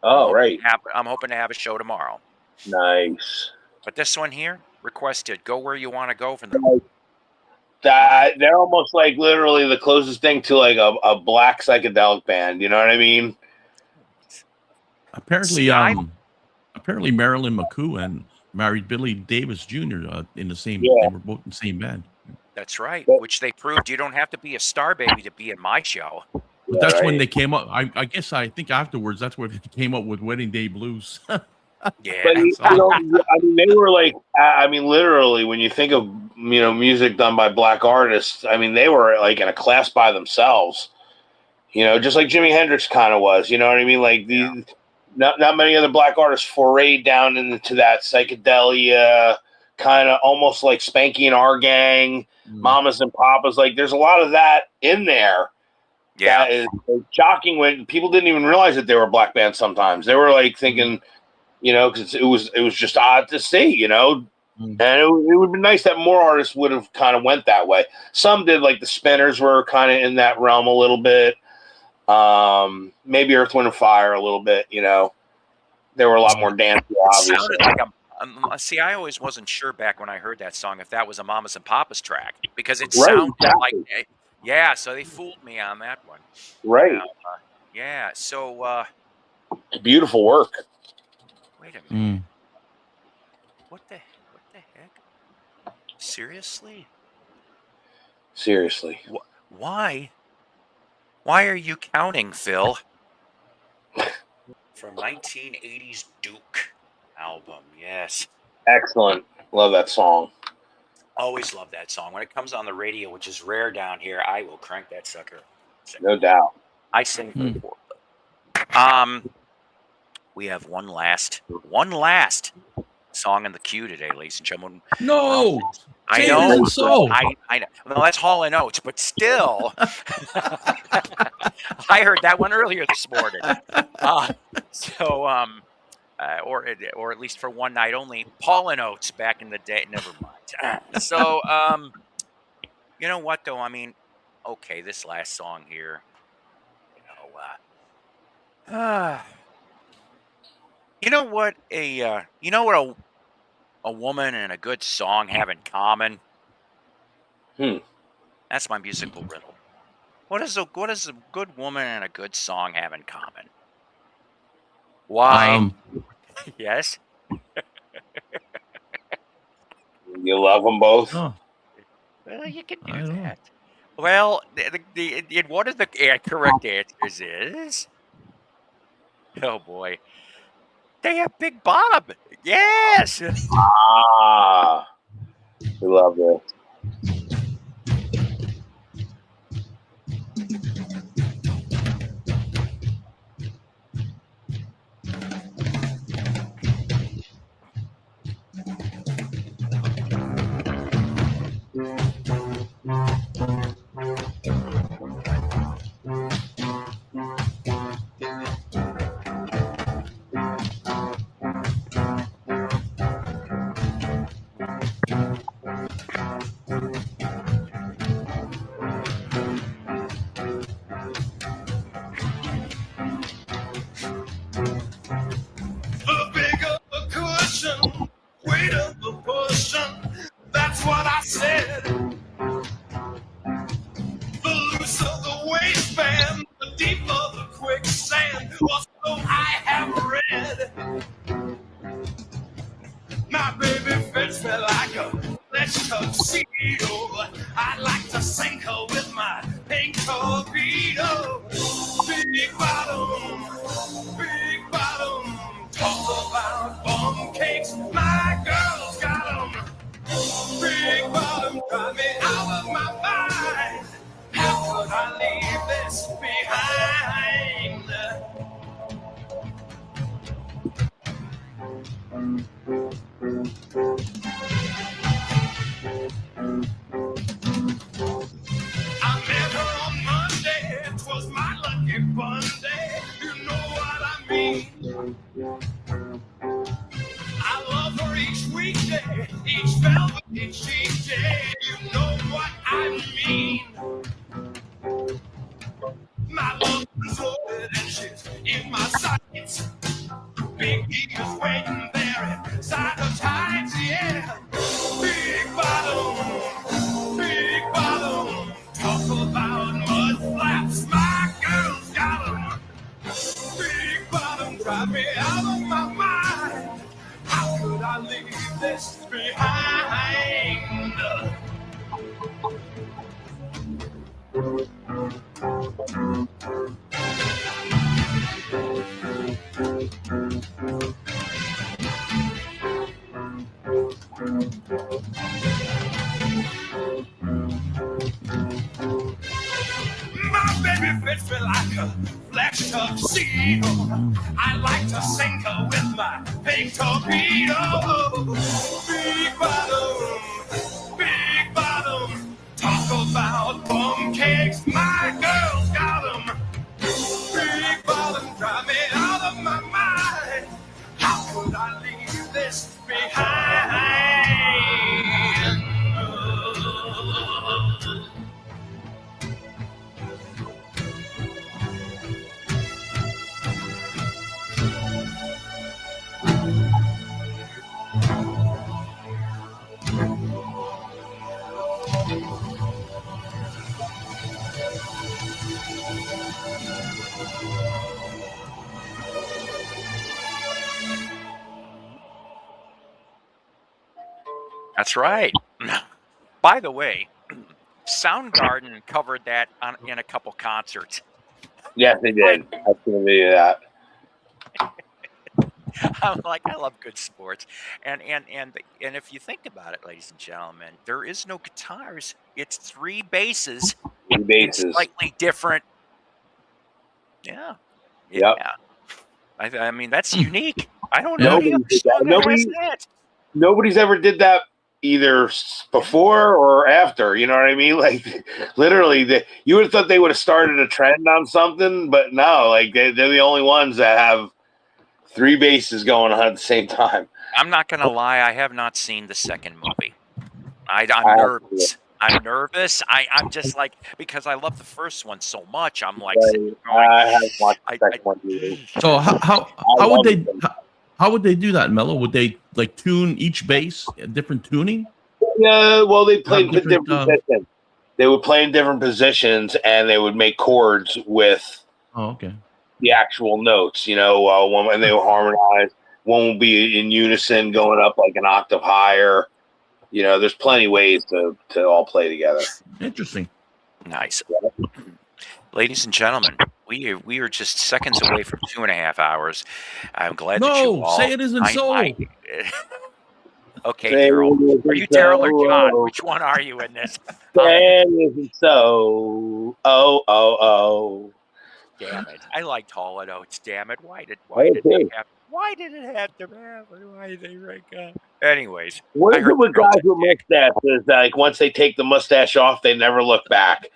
Oh, right. I'm hoping to have a show tomorrow. Nice. But this one here, requested. Go where you want to go from the. They're almost like literally the closest thing to like a black psychedelic band. You know what I mean? Apparently, See, apparently Marilyn McCoo married Billy Davis Jr. In the same. Yeah. They were both in the same band. That's right. Which they proved you don't have to be a star baby to be in my show. But that's when they came up. I guess I think afterwards that's where they came up with Wedding Day Blues. Yeah. But I mean, they were like, I mean, literally, when you think of music done by black artists, I mean, they were like in a class by themselves. Just like Jimi Hendrix kind of was. You know what I mean? Like not many other black artists forayed down into that psychedelia kind of, almost like Spanky and Our Gang, Mamas and Papas. Like, there's a lot of that in there. Yeah, that is shocking when people didn't even realize that they were a black band. Sometimes they were like thinking. Because it was just odd to see, and it would be nice that more artists would have kind of went that way. Some did, like the Spinners were kind of in that realm a little bit. Maybe Earth, Wind, and Fire a little bit. They were a lot more dancey, obviously. Like see, I always wasn't sure back when I heard that song if that was a Mamas and Papas track because it sounded like, yeah. So they fooled me on that one, right? Yeah. So beautiful work. Wait a minute. What the heck? Seriously? Why? Why are you counting, Phil? From 1980s Duke album, yes. Excellent. Love that song. Always love that song. When it comes on the radio, which is rare down here, I will crank that sucker. No doubt. I sing for we have one last song in the queue today, ladies and gentlemen. No, I know. So I know. Well, that's Hall and Oates, but still, I heard that one earlier this morning. Or at least for one night only, Paul and Oates back in the day. Never mind. So, you know what though? I mean, okay, this last song here, you know what a woman and a good song have in common? That's my musical riddle. What does a good woman and a good song have in common? Why? Yes. You love them both. Oh. Well, you can do that. Well, one of the correct answers is, oh boy, they have Big Bob. Yes. We love this. The bigger the cushion, weighter the pushing. That's what I said. The looser the waistband, the deeper the quicksand. Or so I have read. My baby fits me like a flesh tuxedo. I like to sink her with my pink torpedo. Big bottom, talk about bum cakes. My girl's got 'em. Big bottom drive me out of my mind. How could I leave this behind? I met her on Monday, 'twas my lucky fun day. You know what I mean? I love her each weekday, each velvet, each day. You know what I mean? My love is loaded and she's in my sights. Big E is waiting there inside the tights, yeah. Big bottom, talk about mud flaps. My girl's got 'em. Big bottom, drive me out of my mind. How could I leave this behind? it feel like a flesh tuxedo. I like to sink her with my pink torpedo. Big bottom, talk about bum cakes, my girl's got them. Big bottom, drive me out of my mind. How could I leave this behind? That's right. By the way, Soundgarden covered that in a couple concerts. Yes, they did. I was going to do that. I'm like, I love good sports, and if you think about it, ladies and gentlemen, there is no guitars. It's three basses. Three bases. Slightly different. Yeah. Yep. Yeah. I mean, that's unique. I don't know. Nobody's ever did that either before or after. You know what I mean? Like, literally, you would have thought they would have started a trend on something, but no. Like, they're the only ones that have three bases going on at the same time. I'm not going to lie. I have not seen the second movie. I'm nervous. I'm just like, because I love the first one so much. I'm like, I haven't watched the second one either. So how would they do that, Mello? Would they like tune each bass, a different tuning? Yeah, well, they played in different positions. They would play in different positions, and they would make chords with the actual notes. You know, when they would harmonize, one would be in unison, going up like an octave higher. You know, there's plenty of ways to all play together. Interesting. Nice. Ladies and gentlemen, we are just seconds away from 2.5 hours. I'm glad that you all... say it isn't so. Okay, Daryl. Are you Daryl or John? Which one are you in this? Say it isn't so. Oh. Damn it. I liked Hall & Oates. Damn it. Why did it have to happen? Why did they break up? Anyways. What is it with guys with mustaches? Like, once they take the mustache off, they never look back.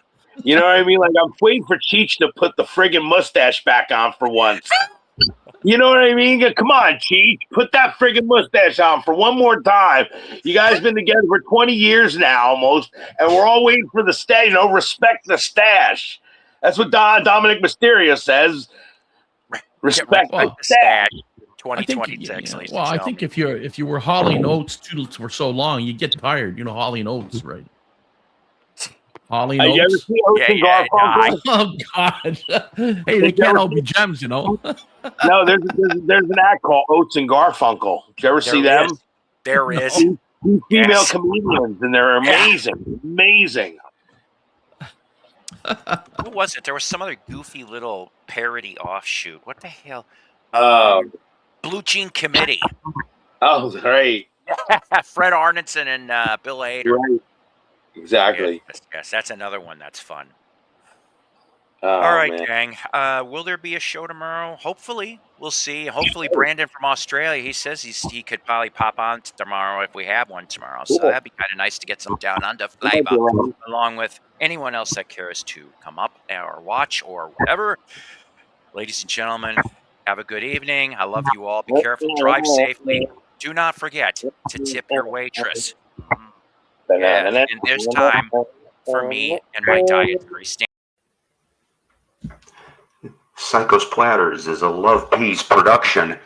You know what I mean? Like, I'm waiting for Cheech to put the friggin' mustache back on for once. You know what I mean? Come on, Cheech. Put that friggin' mustache on for one more time. You guys been together for 20 years now almost, and we're all waiting for the stash. You know, respect the stash. That's what Dominic Mysterio says. Respect the stash. 2026. I think if you were Hall & Oates titles for so long, you get tired. You know, Hall & Oates, right? Hall & Oates. You ever see Oates and Garfunkel? Oh God! Hey, they can't all be gems, you know. No, there's an act called Oates and Garfunkel. Did you ever see them? There is. Two female comedians, and they're amazing. Amazing. Who was it? There was some other goofy little parody offshoot. What the hell? Blue Jean Committee. Oh, great. Fred Armisen and Bill Hader. Right. Exactly. Yes, that's another one that's fun. Oh, all right, man. gang. Will there be a show tomorrow? Hopefully. We'll see. Hopefully, Brandon from Australia, he says he could probably pop on tomorrow if we have one tomorrow. So that'd be kind of nice to get some down under flavor, along with anyone else that cares to come up or watch or whatever. Ladies and gentlemen, have a good evening. I love you all. Be careful. Drive safely. Do not forget to tip your waitress. Yeah, and there's time for me and my dietary standards. Psycho's Platters is a Love Peace production.